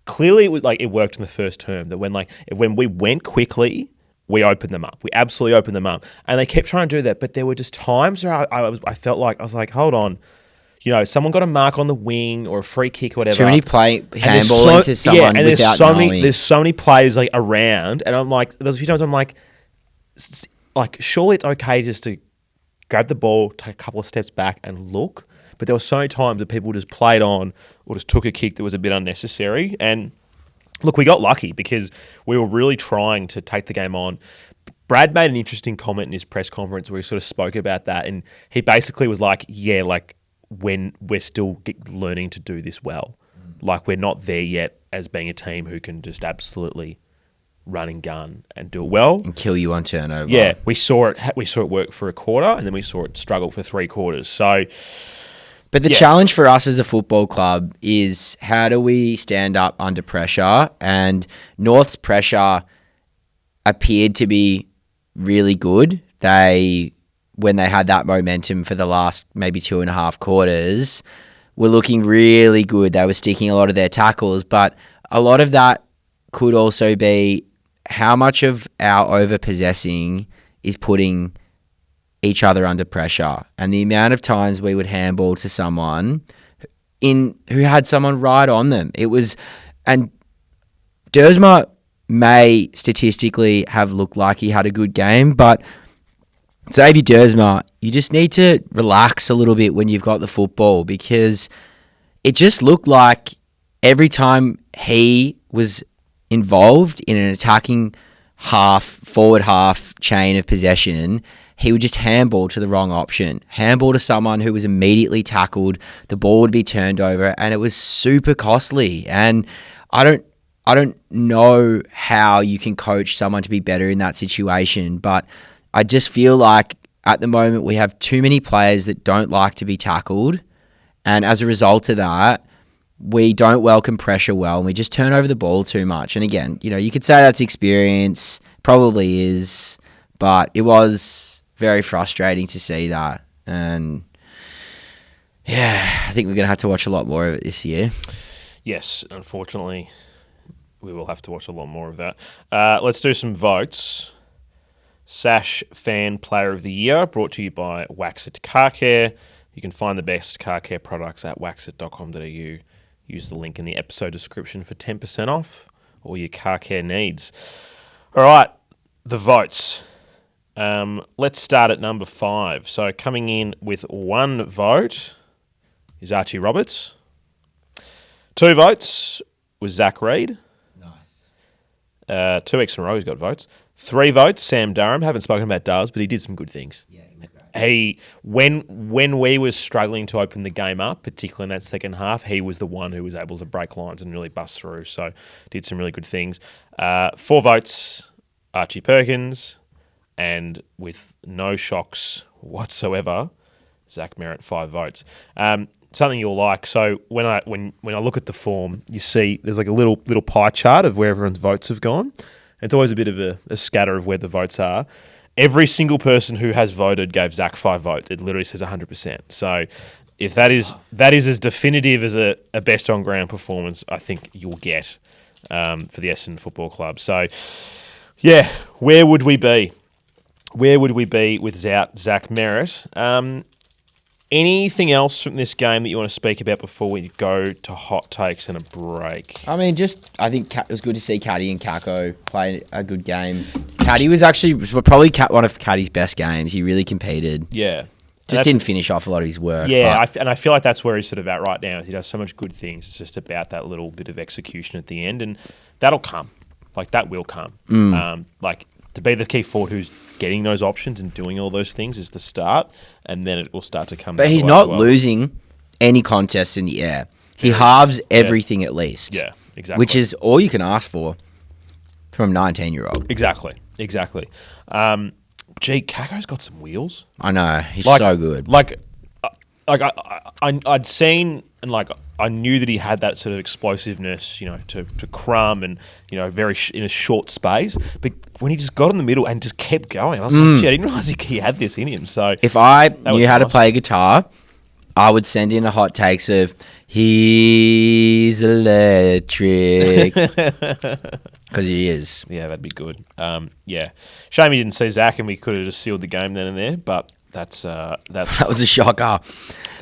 clearly it was it worked in the first term, that when we went quickly, we opened them up. We absolutely opened them up, and they kept trying to do that. But there were just times where I felt like I was like, hold on. Someone got a mark on the wing or a free kick or whatever. Too many handballing to someone without knowing. There's so many players around, and I'm like, there's a few times I'm like, surely it's okay just to grab the ball, take a couple of steps back and look. But there were so many times that people just played on or just took a kick that was a bit unnecessary. And look, we got lucky because we were really trying to take the game on. Brad made an interesting comment in his press conference where he sort of spoke about that, and he basically was like, when we're still learning to do this well. We're not there yet as being a team who can just absolutely run and gun and do it well. And kill you on turnover. Yeah, we saw it work for a quarter, and then we saw it struggle for 3 quarters. So, but the challenge for us as a football club is, how do we stand up under pressure? And North's pressure appeared to be really good. When they had that momentum for the last maybe 2.5 quarters, were looking really good. They were sticking a lot of their tackles, but a lot of that could also be how much of our overpossessing is putting each other under pressure. And the amount of times we would handball to someone who had someone right on them. And Dersma may statistically have looked like he had a good game, but Xavier Dersma, you just need to relax a little bit when you've got the football, because it just looked like every time he was involved in an attacking forward half chain of possession, he would just handball to the wrong option, handball to someone who was immediately tackled, the ball would be turned over, and it was super costly. And I don't know how you can coach someone to be better in that situation, but I just feel like at the moment we have too many players that don't like to be tackled, and as a result of that, we don't welcome pressure well, and we just turn over the ball too much. And again, you could say that's experience, probably is, but it was very frustrating to see that. And Yeah, I think we're going to have to watch a lot more of it this year. Yes, unfortunately, we will have to watch a lot more of that. Let's do some votes. Sash Fan Player of the Year, brought to you by Waxit Car Care. You can find the best car care products at waxit.com.au. Use the link in the episode description for 10% off all your car care needs. All right, the votes. Let's start at number 5. So coming in with 1 vote is Archie Roberts. 2 votes was Zach Reed. Nice. 2 weeks in a row he's got votes. 3 votes, Sam Durham. Haven't spoken about Dars, but he did some good things. Yeah, he was great. When we were struggling to open the game up, particularly in that second half, he was the one who was able to break lines and really bust through. So did some really good things. 4 votes, Archie Perkins, and with no shocks whatsoever, Zach Merrett 5 votes. Something you'll like. So when I look at the form, you see there's like a little pie chart of where everyone's votes have gone. It's always a bit of a scatter of where the votes are. Every single person who has voted gave Zach 5 votes. It literally says 100%. So if that is as definitive as a best on ground performance, I think you'll get for the Essendon Football Club. So yeah, where would we be? Where would we be without Zach Merrett? Anything else from this game that you want to speak about before we go to hot takes and a break? I mean, I think it was good to see Caddy and Kako play a good game. Caddy was probably one of Caddy's best games. He really competed. Yeah. Just didn't finish off a lot of his work. Yeah, I feel like that's where he's sort of at right now. He does so much good things. It's just about that little bit of execution at the end, and that'll come. Like, that will come. To be the key forward who's getting those options and doing all those things is the start, and then it will start to come. But he's not losing any contests in the air. He halves everything at least. Yeah, exactly. Which is all you can ask for from a 19-year-old. Exactly. Kako's got some wheels. I know. He's so good. I'd seen and I knew that he had that sort of explosiveness, to crumb and in a short space. But when he just got in the middle and just kept going, I was like, gee, I didn't realize he had this in him. So if I knew how to play guitar, I would send in a hot takes of he's electric because he is. Yeah, that'd be good. Shame he didn't see Zach and we could have just sealed the game then and there. But that was a shocker.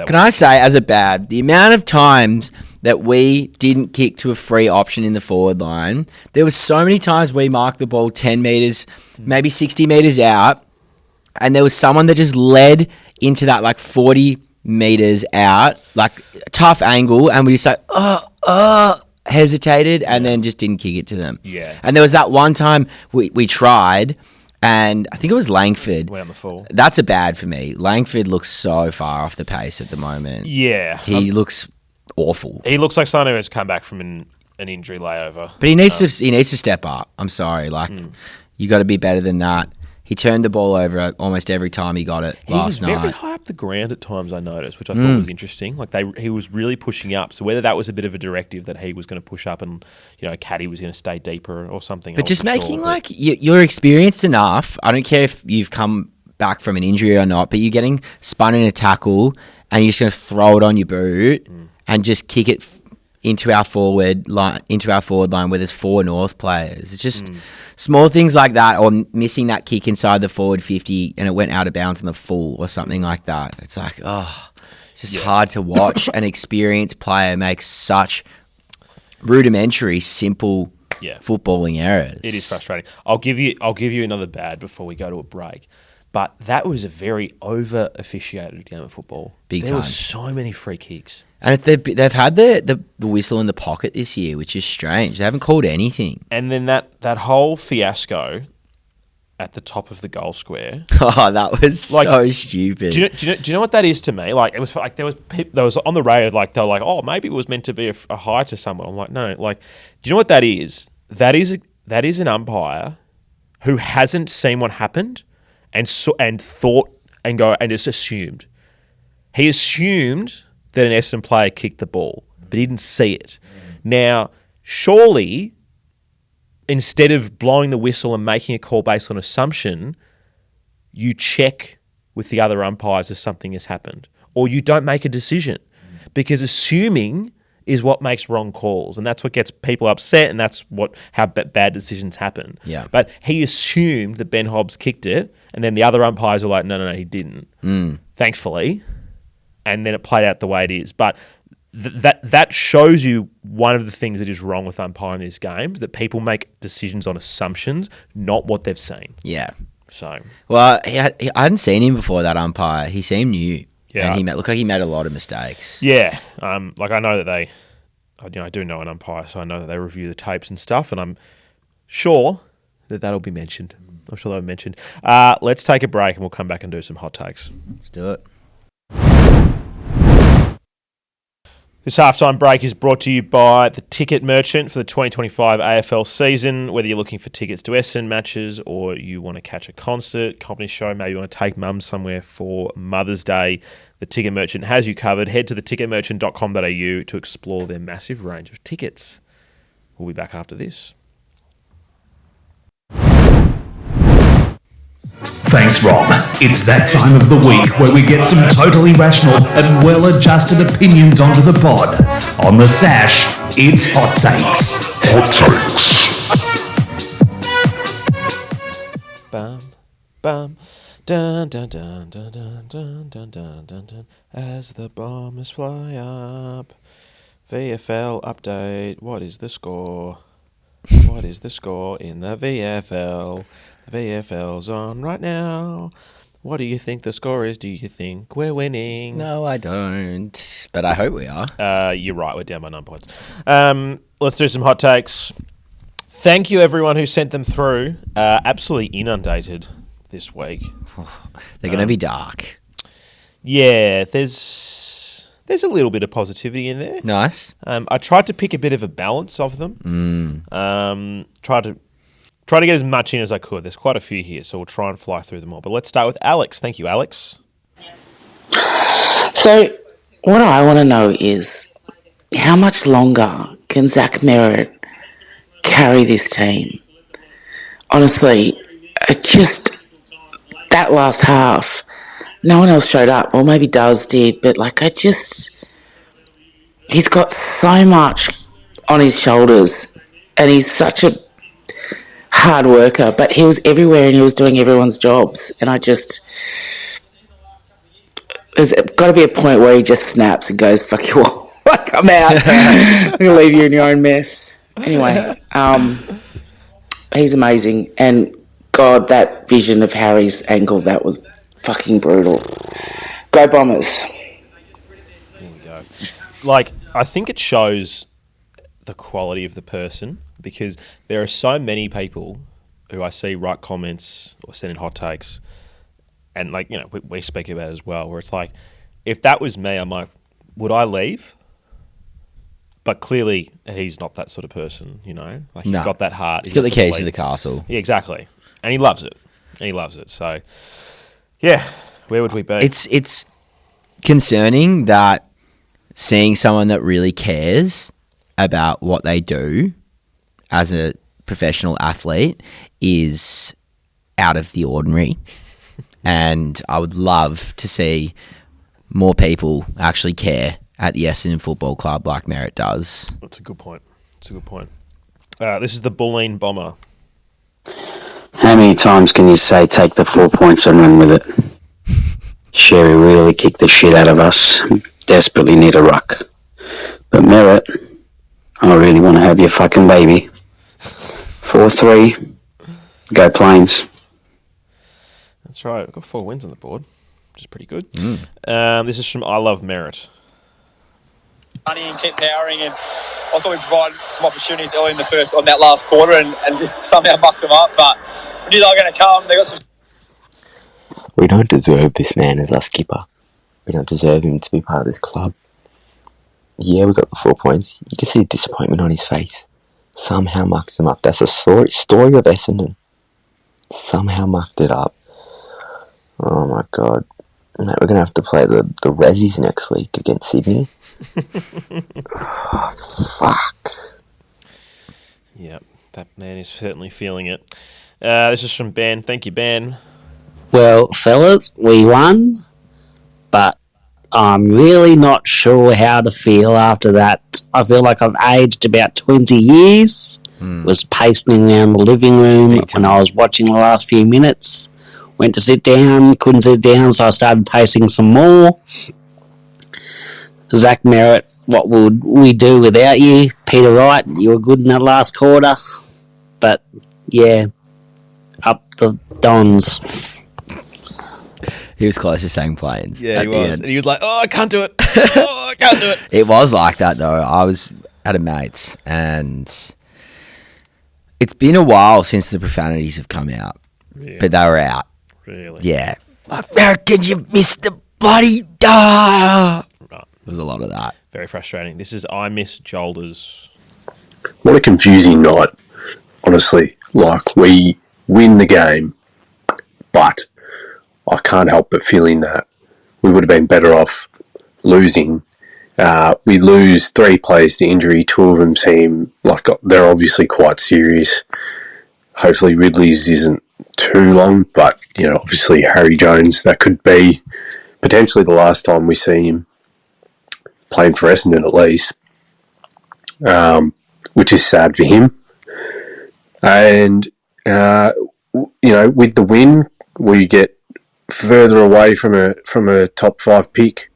Can I say, as a bad, the amount of times that we didn't kick to a free option in the forward line, there was so many times we marked the ball 10 metres, maybe 60 metres out, and there was someone that just led into that 40 metres out, tough angle, and we just hesitated and then just didn't kick it to them. Yeah. And there was that one time we tried, and I think it was Langford. Went on the full. That's a bad for me. Langford looks so far off the pace at the moment. Yeah. He looks awful. He looks like someone who has come back from an injury layover. But he needs to step up. I'm sorry. You got to be better than that. He turned the ball over almost every time he got it last night. He was very high up the ground at times, I noticed, which I thought was interesting. He was really pushing up. So whether that was a bit of a directive that he was going to push up and, Caddy was going to stay deeper or something. But just making you're experienced enough. I don't care if you've come back from an injury or not, but you're getting spun in a tackle and you're just going to throw it on your boot and just kick it into our forward line where there's 4 North players. It's just small things like that, or missing that kick inside the forward 50 and it went out of bounds on the full or something like that. It's it's just hard to watch an experienced player make such rudimentary, simple footballing errors. It is frustrating. I'll give you another bad before we go to a break. But that was a very over-officiated game of football. Big time. There were so many free kicks. And they've had the whistle in the pocket this year, which is strange. They haven't called anything. And then that whole fiasco at the top of the goal square. Oh, that was so stupid. Do you know what that is to me? It was there was on the radio, they were like, oh, maybe it was meant to be a high to someone. I'm like, no. Do you know what that is? That is an umpire who hasn't seen what happened and thought and just assumed. He assumed that an Essendon player kicked the ball, but he didn't see it. Now, surely, instead of blowing the whistle and making a call based on assumption, you check with the other umpires if something has happened. or you don't make a decision, because assuming is what makes wrong calls, and that's what gets people upset, and that's how bad decisions happen. Yeah. But he assumed that Ben Hobbs kicked it, and then the other umpires were like, no, he didn't. Thankfully, and then it played out the way it is. But that shows you one of the things that is wrong with umpiring these games, that people make decisions on assumptions, not what they've seen. Yeah. So, well, I hadn't seen him before, that umpire. He seemed new. Yeah. And looked like he made a lot of mistakes. Yeah. Like I know that I do know an umpire, so I know that they review the tapes and stuff, and I'm sure that'll be mentioned. Let's take a break and we'll come back and do some hot takes. Let's do it. This halftime break is brought to you by the Ticket Merchant for the 2025 AFL season. Whether you're looking for tickets to Essendon matches or you want to catch a concert, comedy show, maybe you want to take mum somewhere for Mother's Day, the Ticket Merchant has you covered. Head to theticketmerchant.com.au to explore their massive range of tickets. We'll be back after this. Thanks, Rob. It's that time of the week where we get some totally rational and well-adjusted opinions onto the pod. On the Sash, it's Hot Takes. Hot Takes. Bum, bum, dun, dun, dun, dun, dun, dun, dun, dun, dun, dun, as the bombers fly up. VFL update. What is the score? What is the score in the VFL? The VFL's on right now. What do you think the score is? Do you think we're winning? No, I don't. But I hope we are. You're right. We're down by 9 points. Let's do some hot takes. Thank you, everyone who sent them through. Absolutely inundated this week. They're going to be dark. Yeah, there's a little bit of positivity in there. Nice. I tried to pick a bit of a balance of them. Try to get as much in as I could. There's quite a few here, so we'll try and fly through them all. But let's start with Alex. Thank you, Alex. So, what I want to know is, how much longer can Zach Merrett carry this team? Honestly, that last half, no one else showed up. Well, maybe Duz did, but he's got so much on his shoulders, and he's such a hard worker, but he was everywhere and he was doing everyone's jobs, and there's got to be a point where he just snaps and goes, fuck you all, I'm out. I'm going to leave you in your own mess. Anyway, he's amazing, and God, that vision of Harry's ankle, that was fucking brutal. Go Bombers. There we go. Like, I think it shows the quality of the person, because there are so many people who I see write comments or send in hot takes, and we speak about it as well, where it's like, if that was me, I'm like, would I leave? But clearly he's not that sort of person, Like, he's got that heart. He's got the keys to the castle. Yeah, exactly. And he loves it. So, yeah, where would we be? It's concerning that seeing someone that really cares about what they do as a professional athlete is out of the ordinary. And I would love to see more people actually care at the Essendon Football Club like Merritt does. That's a good point. This is the Bulleen Bomber. How many times can you say take the 4 points and run with it? Sherry really kicked the shit out of us. Desperately need a ruck. But Merritt, I really want to have your fucking baby. 4-3. Go Plains. That's right. We've got 4 wins on the board, which is pretty good. This is from I Love Merritt. Money and keep powering, and I thought we provided some opportunities early in the first on that last quarter, and somehow mucked them up. But we knew they were going to come. They got some. We don't deserve this man as our skipper. We don't deserve him to be part of this club. Yeah, we got the 4 points. You can see the disappointment on his face. Somehow mucked them up. That's a story of Essendon. Somehow mucked it up. Oh my God. Mate, we're going to have to play the Rezzies next week against Sydney. Oh, fuck. Yeah, that man is certainly feeling it. This is from Ben. Thank you, Ben. Well, fellas, we won, but I'm really not sure how to feel after that. I feel like I've aged about 20 years. Was pacing around the living room when I was watching the last few minutes. Went to sit down, couldn't sit down, so I started pacing some more. Zach Merrett, what would we do without you? Peter Wright, you were good in that last quarter. But, yeah, up the Dons. He was close to saying Plains. Yeah, he was. And he was like, oh, I can't do it. Oh, I can't do it. It was like that, though. I was at a mate's, and it's been a while since the profanities have come out. Really? But they were out. Really? Yeah. American, you missed the bloody... Right. There was a lot of that. Very frustrating. This is I Miss Jolder's. What a confusing night, honestly. Like, we win the game, but I can't help but feeling that we would have been better off losing. We lose 3 players to injury. 2 of them seem like they're obviously quite serious. Hopefully Ridley's isn't too long, but, you know, obviously Harry Jones, that could be potentially the last time we see him playing for Essendon at least, which is sad for him. And, you know, with the win, we get further away from a top 5 pick.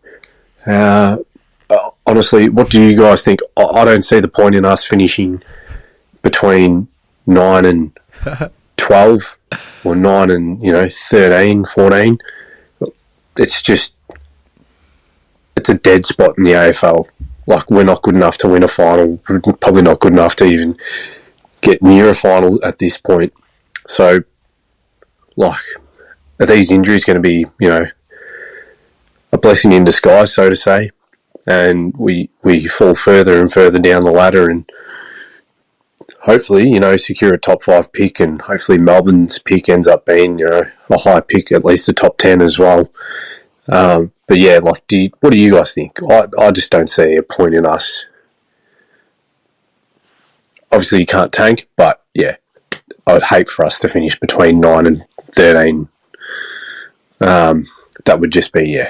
Honestly, what do you guys think? I don't see the point in us finishing between 9 and 12 or 9 and, 13, 14. It's a dead spot in the AFL. Like, we're not good enough to win a final. We're probably not good enough to even get near a final at this point. So, like, are these injuries going to be, a blessing in disguise, so to say? And we fall further and further down the ladder and hopefully, secure a top 5 pick, and hopefully Melbourne's pick ends up being, a high pick, at least the top 10 as well. But yeah, like, what do you guys think? I just don't see a point in us. Obviously, you can't tank, but yeah, I would hate for us to finish between 9 and 13. That would just be,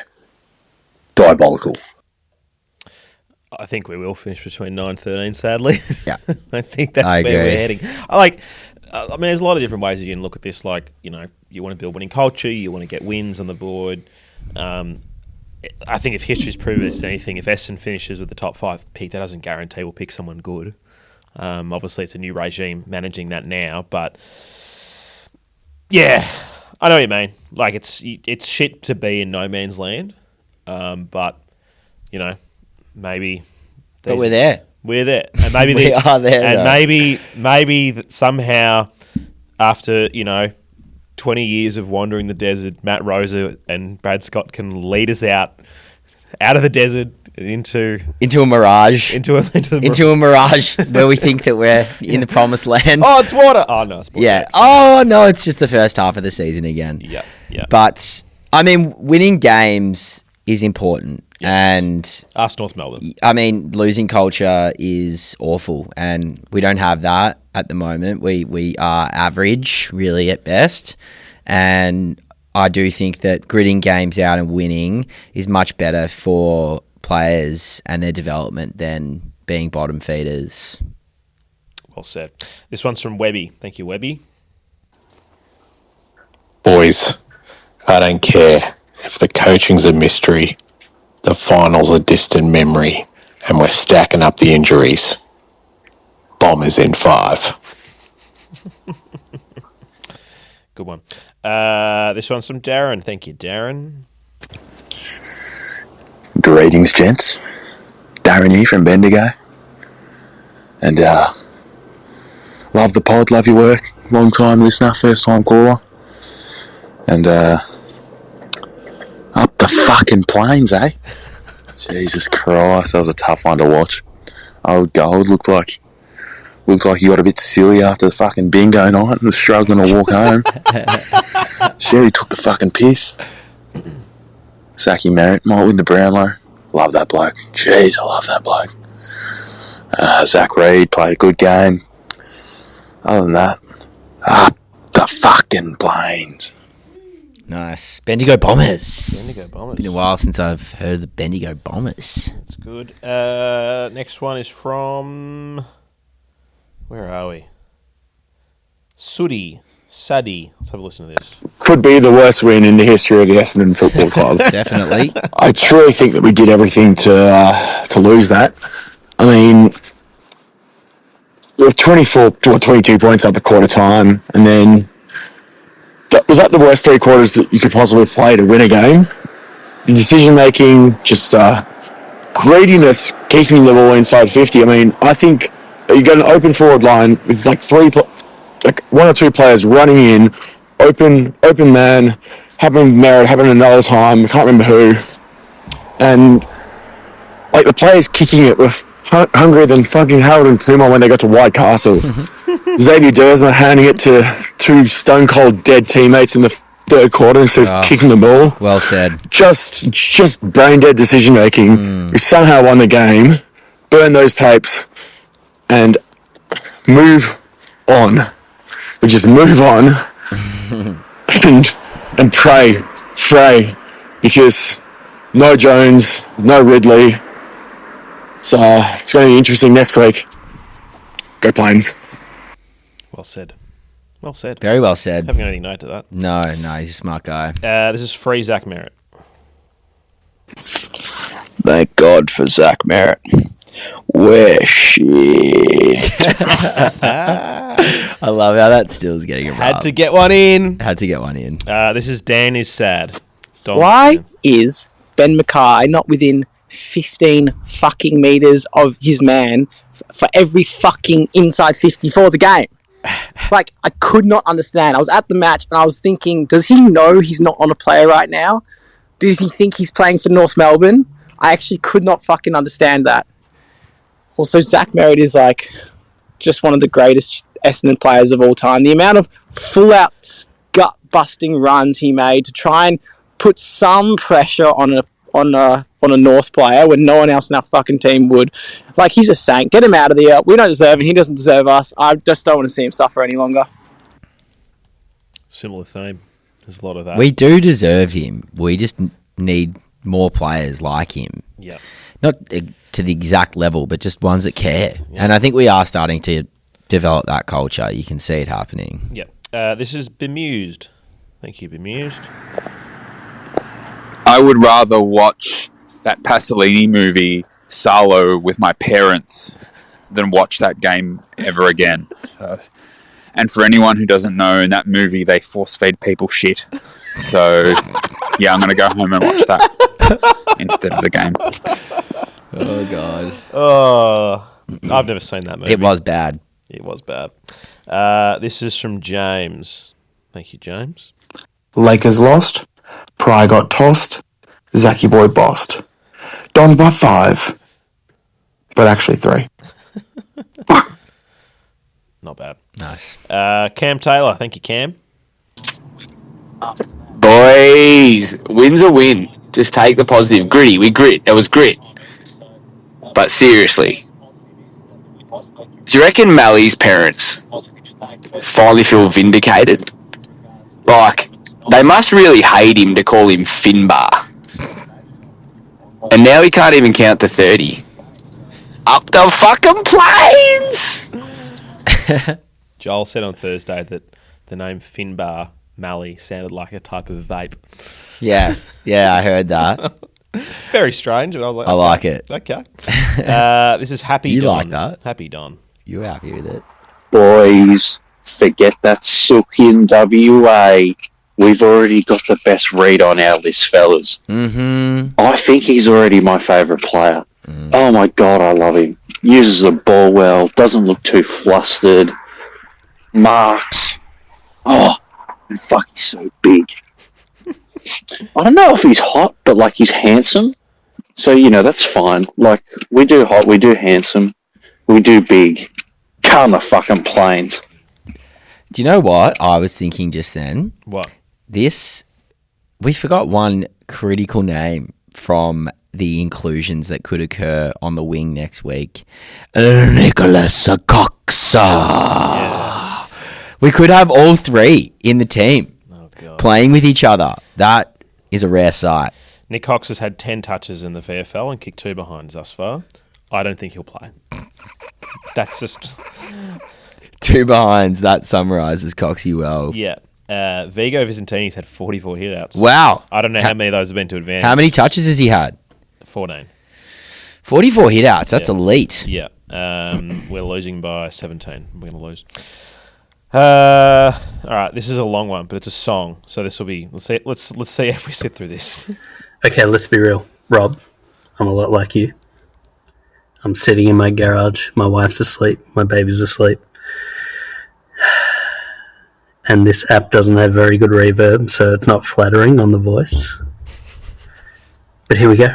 diabolical. I think we will finish between 9 and 13, sadly. Yeah. I think that's where we're heading. There's a lot of different ways you can look at this. Like, you want to build winning culture, you want to get wins on the board. I think if history's proven it's anything, if Essendon finishes with the top 5 pick, that doesn't guarantee we'll pick someone good. Obviously, it's a new regime managing that now, but yeah, I know what you mean. Like, it's shit to be in no man's land, but maybe. But we're there. We're there, and maybe we are there. And though. maybe that somehow, after 20 years of wandering the desert, Matt Rosa and Brad Scott can lead us out of the desert into a mirage, into a mirage where we think that we're in the promised land. Oh, it's water. Oh no, it's water. Yeah. Oh no, it's just the first half of the season again. Yeah, yeah. But I mean, winning games is important. Yes. And ask North Melbourne. I mean, losing culture is awful, and we don't have that at the moment. We are average, really, at best. And I do think that gritting games out and winning is much better for players and their development than being bottom feeders. Well said. This one's from Webby. Thank you, Webby. Boys, I don't care if the coaching's a mystery. The final's a distant memory, and we're stacking up the injuries. Bombers in 5. Good one. This one's from Darren. Thank you, Darren. Greetings, gents. Darren here from Bendigo. And love the pod, love your work. Long time listener, first time caller. And up the fucking plains, eh? Jesus Christ, that was a tough one to watch. Old Gold looked like he got a bit silly after the fucking bingo night and was struggling to walk home. Sherry took the fucking piss. Zach Merrett might win the Brownlow. Love that bloke. Jeez, I love that bloke. Zach Reid played a good game. Other than that, up the fucking plains. Nice. Bendigo Bombers. Bendigo Bombers. Been a while since I've heard of the Bendigo Bombers. That's good. Next one is from... Where are we? Sadi. Let's have a listen to this. Could be the worst win in the history of the Essendon Football Club. Definitely. I truly think that we did everything to lose that. I mean, we were 24 or 22 points up at quarter time, and then was that the worst 3 quarters that you could possibly play to win a game? The decision making, just greediness, keeping the ball inside 50. I mean, I think you got an open forward line with like 1 or 2 players running in, open man, happened with Merritt, happened another time, I can't remember who, and like the players kicking it were hungrier than fucking Harold and Kumar when they got to White Castle. Xavier Dersma handing it to 2 stone cold dead teammates in the 3rd quarter instead of kicking the ball. Well said. Just brain dead decision making. We somehow won the game, burn those tapes, and move on. We just move on and pray, because no Jones, no Ridley. So it's going to be interesting next week. Go Plains. Well said. Well said. Very well said. Haven't got anything to add to that. No, he's a smart guy. This is free Zach Merrett. Thank God for Zach Merritt. We're shit. I love how that still's getting a rub. Had to get one in. This is Dan is sad. Don. Why is Ben Mackay not within 15 fucking metres of his man for every fucking inside 50 for the game? Like, I could not understand. I was at the match and I was thinking, does he know he's not on a play right now? Does he think he's playing for North Melbourne? I actually could not fucking understand that. Also, Zach Merritt is like just one of the greatest Essendon players of all time. The amount of full-out gut-busting runs he made to try and put some pressure on a North player when no one else in our fucking team would. Like, he's a saint. Get him out of there. We don't deserve him. He doesn't deserve us. I just don't want to see him suffer any longer. Similar theme. There's a lot of that. We do deserve him. We just need more players like him. Yeah. Not to the exact level, but just ones that care. Yeah. And I think we are starting to develop that culture. You can see it happening. Yeah. This is Bemused. Thank you, Bemused. I would rather watch that Pasolini movie, Salo, with my parents than watch that game ever again. And for anyone who doesn't know, in that movie, they force-feed people shit. So, yeah, I'm going to go home and watch that instead of the game. Oh, God. Oh, I've never seen that movie. It was bad. It was bad. This is from James. Thank you, James. Lakers lost. Pry got tossed. Zachy boy bossed. Dons by 5. But actually 3. Not bad. Nice. Cam Taylor. Thank you, Cam. Boys, win's a win. Just take the positive. Gritty. We grit. That was grit. But seriously, do you reckon Mally's parents finally feel vindicated? Like, they must really hate him to call him Finbar. And now he can't even count to 30. Up the fucking plains! Joel said on Thursday that the name Finbar Mally sounded like a type of vape. Yeah, I heard that. Very strange. And I was like, I like it. Okay. This is Happy You Don. like that? Happy Don. You're happy with it. Boys, forget that sook in WA. We've already got the best read on our list, fellas. Mm-hmm. I think he's already my favourite player. Oh my God, I love him. Uses the ball well, doesn't look too flustered. Marks. Oh, and fuck, he's so big. I don't know if he's hot, but like he's handsome. So, you know, that's fine. Like, we do hot, we do handsome, we do big. Calm the fucking plains. Do you know what I was thinking just then? What? We forgot one critical name from the inclusions that could occur on the wing next week. Nicholas Coxa. Yeah. We could have all 3 in the team. playing with each other. That is a rare sight. Nick Cox has had 10 touches in the VFL and kicked 2 behinds thus far. I don't think he'll play. That's just... 2 behinds, that summarises Coxie well. Yeah. Vigo Vicentini's had 44 hitouts. Wow. I don't know how many of those have been to advantage. How many touches has he had? 14. 44 hitouts, that's elite. Yeah. We're losing by 17. We're going to lose. All right, this is a long one, but it's a song, so this will be. Let's see if we sit through this. Okay, let's be real. Rob, I'm a lot like you. I'm sitting in my garage. My wife's asleep. My baby's asleep. And this app doesn't have very good reverb, so it's not flattering on the voice. But here we go.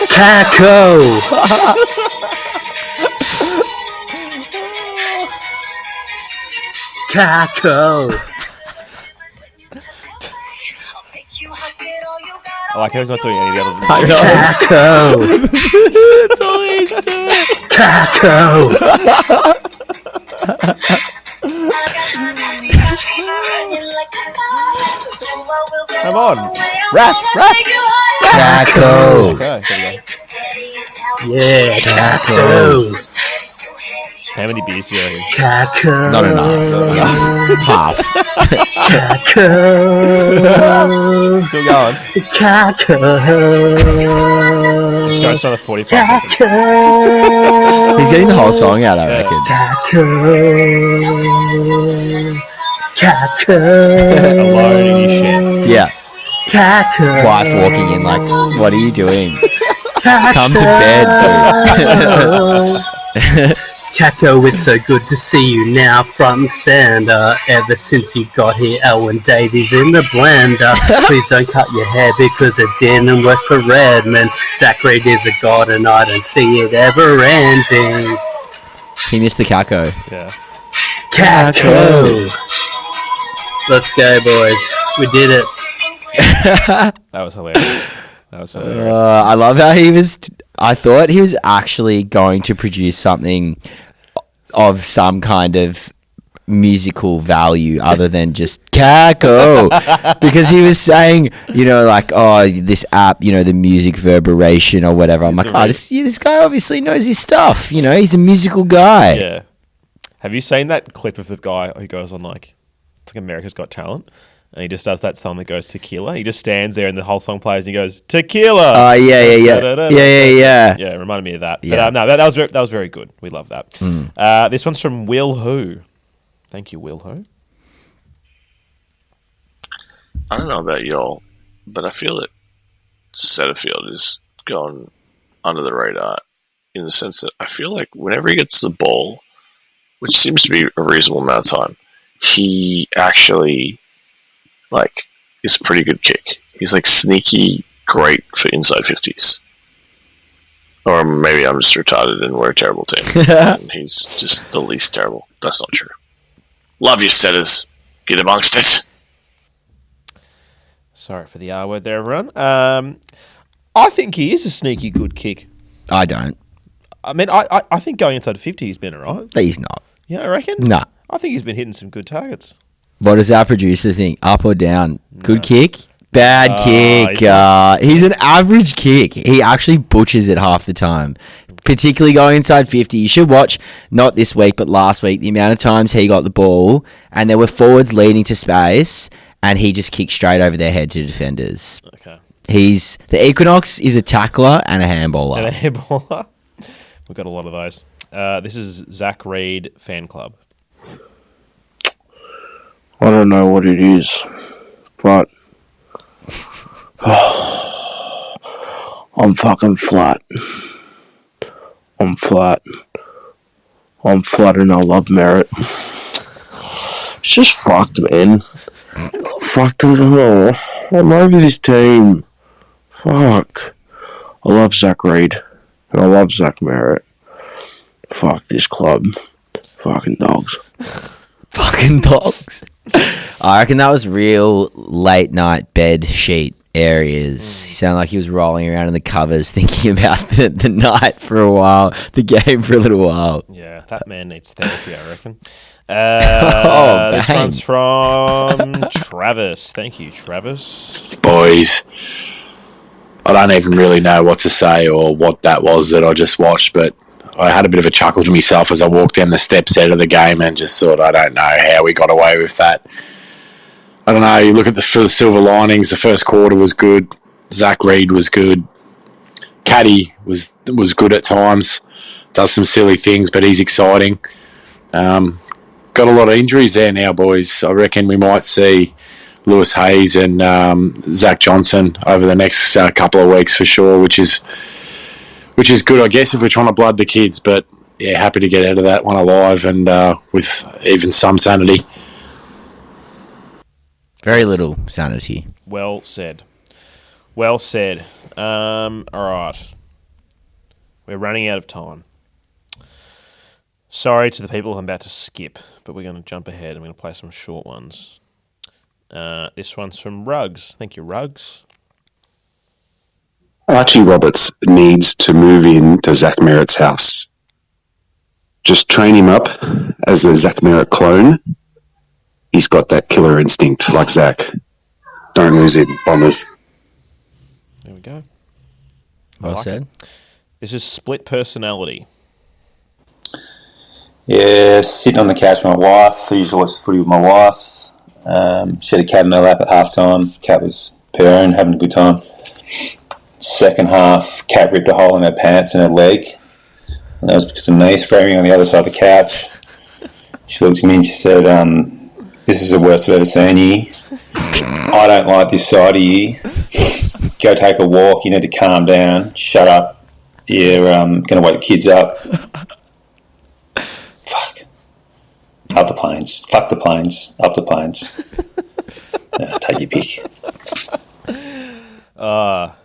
Taco! Taco! I like how he's not doing any of the other. Taco! That's all he's doing. Taco! Come on, rap. Taco. Okay, Yeah, tacos. how many beers do you reckon? Tacos. Not enough. Half. Tacos. Still going. Tacos. Just go another 45 seconds. He's getting the whole song out, I reckon. Tacos. Alone in his shed. Yeah. Tacos. Wife walking in like, what are you doing? Tacos. Come to bed, dude. Caco, it's so good to see you now, front and center. Ever since you got here, Elwyn Davies in the blender. Please don't cut your hair because it didn't work for Redmond. Zach Reid is a god and I don't see it ever ending. He missed the Caco. Yeah. Caco! Let's go, boys. We did it. That was hilarious. I love how he was. I thought he was actually going to produce something of some kind of musical value other than just caco, because he was saying, like, oh, this app, the music verberation or whatever. I'm like, oh, this guy obviously knows his stuff. He's a musical guy. Yeah. Have you seen that clip of the guy who goes on it's like America's Got Talent? And he just does that song that goes tequila. He just stands there and the whole song plays and he goes, tequila! Yeah. Yeah, it reminded me of that. Yeah. But no, that was very good. We love that. This one's from Will Who. Thank you, Will Who. I don't know about y'all, but I feel that Setterfield is gone under the radar in the sense that I feel like whenever he gets the ball, which seems to be a reasonable amount of time, he actually... is a pretty good kick. He's sneaky great for inside 50s. Or maybe I'm just retarded and we're a terrible team. And he's just the least terrible. That's not true. Love you, Setters. Get amongst it. Sorry for the R word there, everyone. I think he is a sneaky good kick. I don't. I mean, I think going inside 50 he's been alright. But he's not. Yeah, I reckon? Nah. I think he's been hitting some good targets. What does our producer think? Up or down? Good kick? Bad kick. He's an average kick. He actually butchers it half the time, particularly going inside 50. You should watch, not this week, but last week, the amount of times he got the ball and there were forwards leading to space and he just kicked straight over their head to defenders. Okay. The Equinox is a tackler and a handballer. We've got a lot of those. This is Zach Reid Fan Club. I don't know what it is, but I'm fucking flat. I'm flat and I love Merritt. It's just fucked, man. Fucked as hell. I'm over this team. Fuck. I love Zach Reid and I love Zach Merritt. Fuck this club. Fucking dogs. Fucking dogs. I reckon that was real late night bed sheet areas. He sounded like he was rolling around in the covers thinking about the night for a while, the game for a little while. Yeah, that man needs therapy, I reckon. This bang. one's from Travis. Thank you, Travis. Boys, I don't even really know what to say or what that was that I just watched, but I had a bit of a chuckle to myself as I walked down the steps out of the game and just thought, I don't know how we got away with that. I don't know, you look at the silver linings, the first quarter was good, Zach Reid was good, Caddy was good at times, does some silly things, but he's exciting. Got a lot of injuries there now, boys. I reckon we might see Lewis Hayes and Zach Johnson over the next couple of weeks for sure, which is good, I guess, if we're trying to blood the kids. But yeah, happy to get out of that one alive and with even some sanity. Very little sanity. Well said. Well said. All right. We're running out of time. Sorry to the people I'm about to skip, but we're going to jump ahead and we're going to play some short ones. This one's from Ruggs. Thank you, Ruggs. Archie Roberts needs to move in to Zach Merritt's house. Just train him up as a Zach Merritt clone. He's got that killer instinct like Zach. Don't lose him, Bombers. There we go. Well said. This is split personality. Yeah, sitting on the couch with my wife. I usually watch the footy with my wife. She had a cat in her lap at half time. Cat was purring, having a good time. Second half, cat ripped a hole in her pants and her leg. And that was because of me screaming on the other side of the couch. She looked at me and she said, this is the worst I've ever seen you. I don't like this side of you. Go take a walk. You need to calm down. Shut up. You're going to wake kids up. Fuck. Up the plains. Fuck the plains. Up the plains. Take your pick.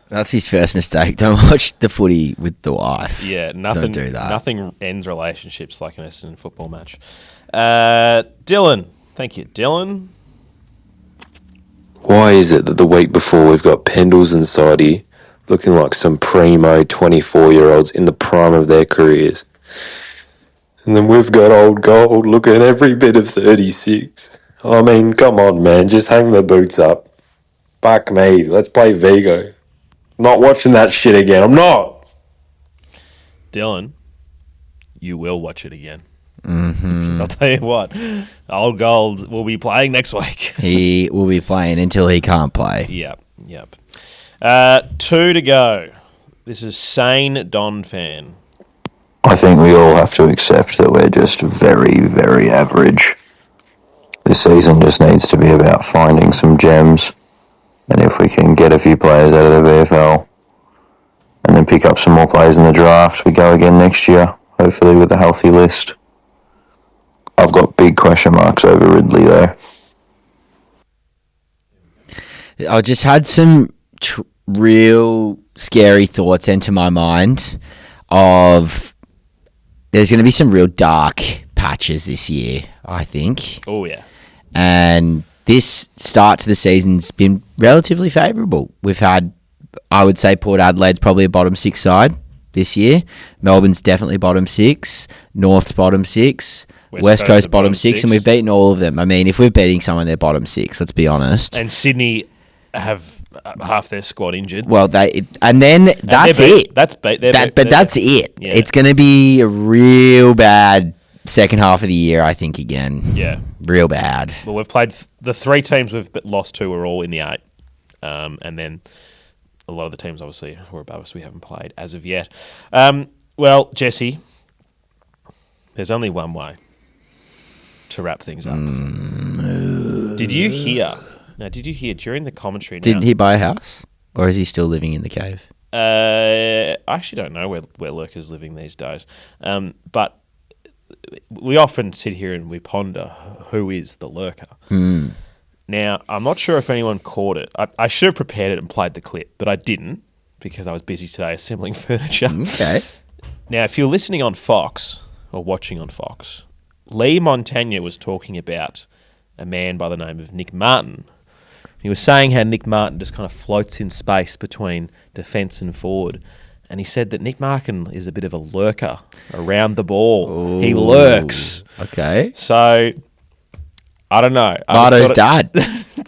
That's his first mistake. Don't watch the footy with the wife. Yeah, nothing. Don't do that. Nothing ends relationships like an Essendon football match. Dylan. Thank you, Dylan. Why is it that the week before we've got Pendles and Soddy looking like some primo 24-year-olds in the prime of their careers? And then we've got old Gold looking every bit of 36. I mean, come on, man, just hang the boots up. Fuck me, let's play Vigo. Not watching that shit again, I'm not. Dylan, you will watch it again. Mm-hmm. 'Cause I'll tell you what, old Gold will be playing next week. He will be playing until he can't play. Yep. 2 to go. This is Sane Don fan. I think we all have to accept that we're just very, very average. This season just needs to be about finding some gems, and if we can get a few players out of the VFL and then pick up some more players in the draft, we go again next year, hopefully with a healthy list. I've got big question marks over Ridley though. I just had some real scary thoughts into my mind of there's going to be some real dark patches this year, I think. Oh, yeah. And this start to the season's been relatively favourable. We've had, I would say, Port Adelaide's probably a bottom 6 side this year. Melbourne's definitely bottom 6. North's bottom 6. West Coast bottom 6, and we've beaten all of them. I mean, if we're beating someone, they're bottom 6, let's be honest. And Sydney have half their squad injured. Well, that's it. That's it. Yeah. It's going to be a real bad second half of the year, I think, again. Yeah. Real bad. Well, we've played the 3 teams we've lost to are all in the 8. And then a lot of the teams, obviously, who are above us, we haven't played as of yet. Well, Jesse, there's only one way to wrap things up. Did you hear during the commentary? Didn't he buy a house? Or is he still living in the cave? I actually don't know where Lurker's living these days. But we often sit here and we ponder who is the Lurker. Now, I'm not sure if anyone caught it. I should have prepared it and played the clip, but I didn't because I was busy today assembling furniture. Okay. Now, if you're listening on Fox or watching on Fox, Lee Montagna was talking about a man by the name of Nick Martin, He was saying how Nick Martin just kind of floats in space between defence and forward. And he said that Nick Martin is a bit of a lurker around the ball. He lurks. Okay. So, I don't know. Marto's dad.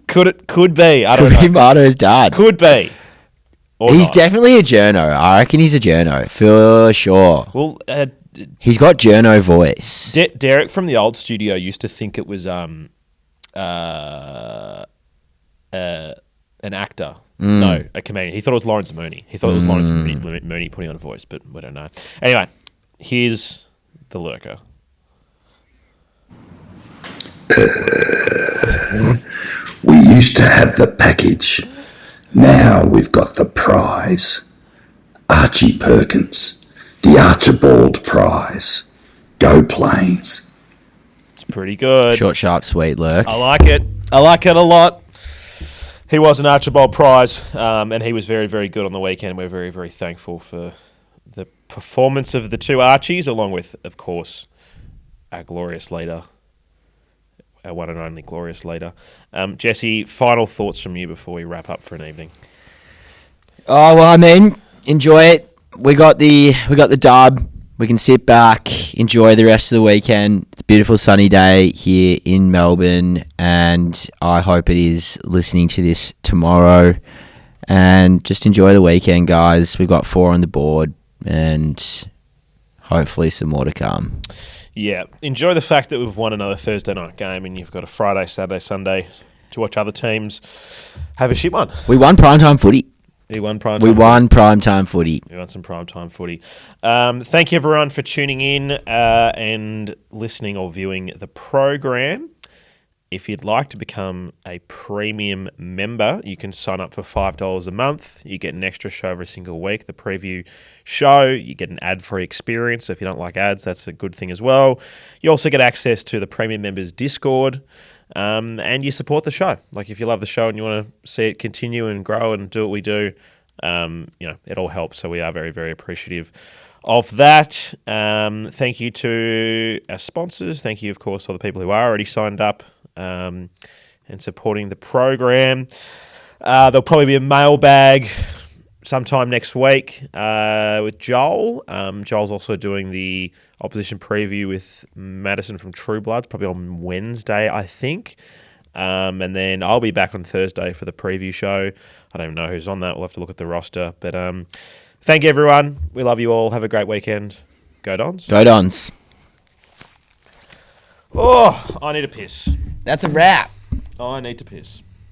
Could be. I don't Could know. be Marto's dad. Could be. He's definitely a journo. I reckon he's a journo, for sure. Well, he's got journo voice. Derek from the old studio used to think it was an actor. No, a comedian. He thought it was Lawrence Mooney. He thought it was Lawrence Mooney putting on a voice, but we don't know. Anyway, here's the lurker. We used to have the package. Now we've got the prize. Archie Perkins, the Archibald Prize. Go Plains. It's pretty good. Short, sharp, sweet lurk. I like it. I like it a lot. He was an Archibald Prize, and he was very, very good on the weekend. We're very, very thankful for the performance of the two Archies, along with, of course, our glorious leader, our one and only glorious leader. Jesse, final thoughts from you before we wrap up for an evening. Oh well, I mean, enjoy it. We got the dub. We can sit back, enjoy the rest of the weekend. It's a beautiful sunny day here in Melbourne, and I hope it is listening to this tomorrow. And just enjoy the weekend, guys. We've got 4 on the board, and hopefully some more to come. Yeah, enjoy the fact that we've won another Thursday night game, and you've got a Friday, Saturday, Sunday to watch other teams have a shit one. We won primetime footy. We won primetime footy. We won some primetime footy. Thank you, everyone, for tuning in and listening or viewing the program. If you'd like to become a premium member, you can sign up for $5 a month. You get an extra show every single week, the preview show. You get an ad-free experience. So if you don't like ads, that's a good thing as well. You also get access to the premium members Discord. And you support the show. Like if you love the show and you want to see it continue and grow and do what we do, it all helps. So we are very, very appreciative of that. Thank you to our sponsors. Thank you, of course, to all the people who are already signed up and supporting the program. There'll probably be a mailbag sometime next week with Joel. Joel's also doing the opposition preview with Madison from True Bloods, probably on Wednesday, I think. And then I'll be back on Thursday for the preview show. I don't even know who's on that. We'll have to look at the roster. But thank you, everyone. We love you all. Have a great weekend. Go Dons. Go Dons. Oh, I need a piss. That's a wrap. I need to piss.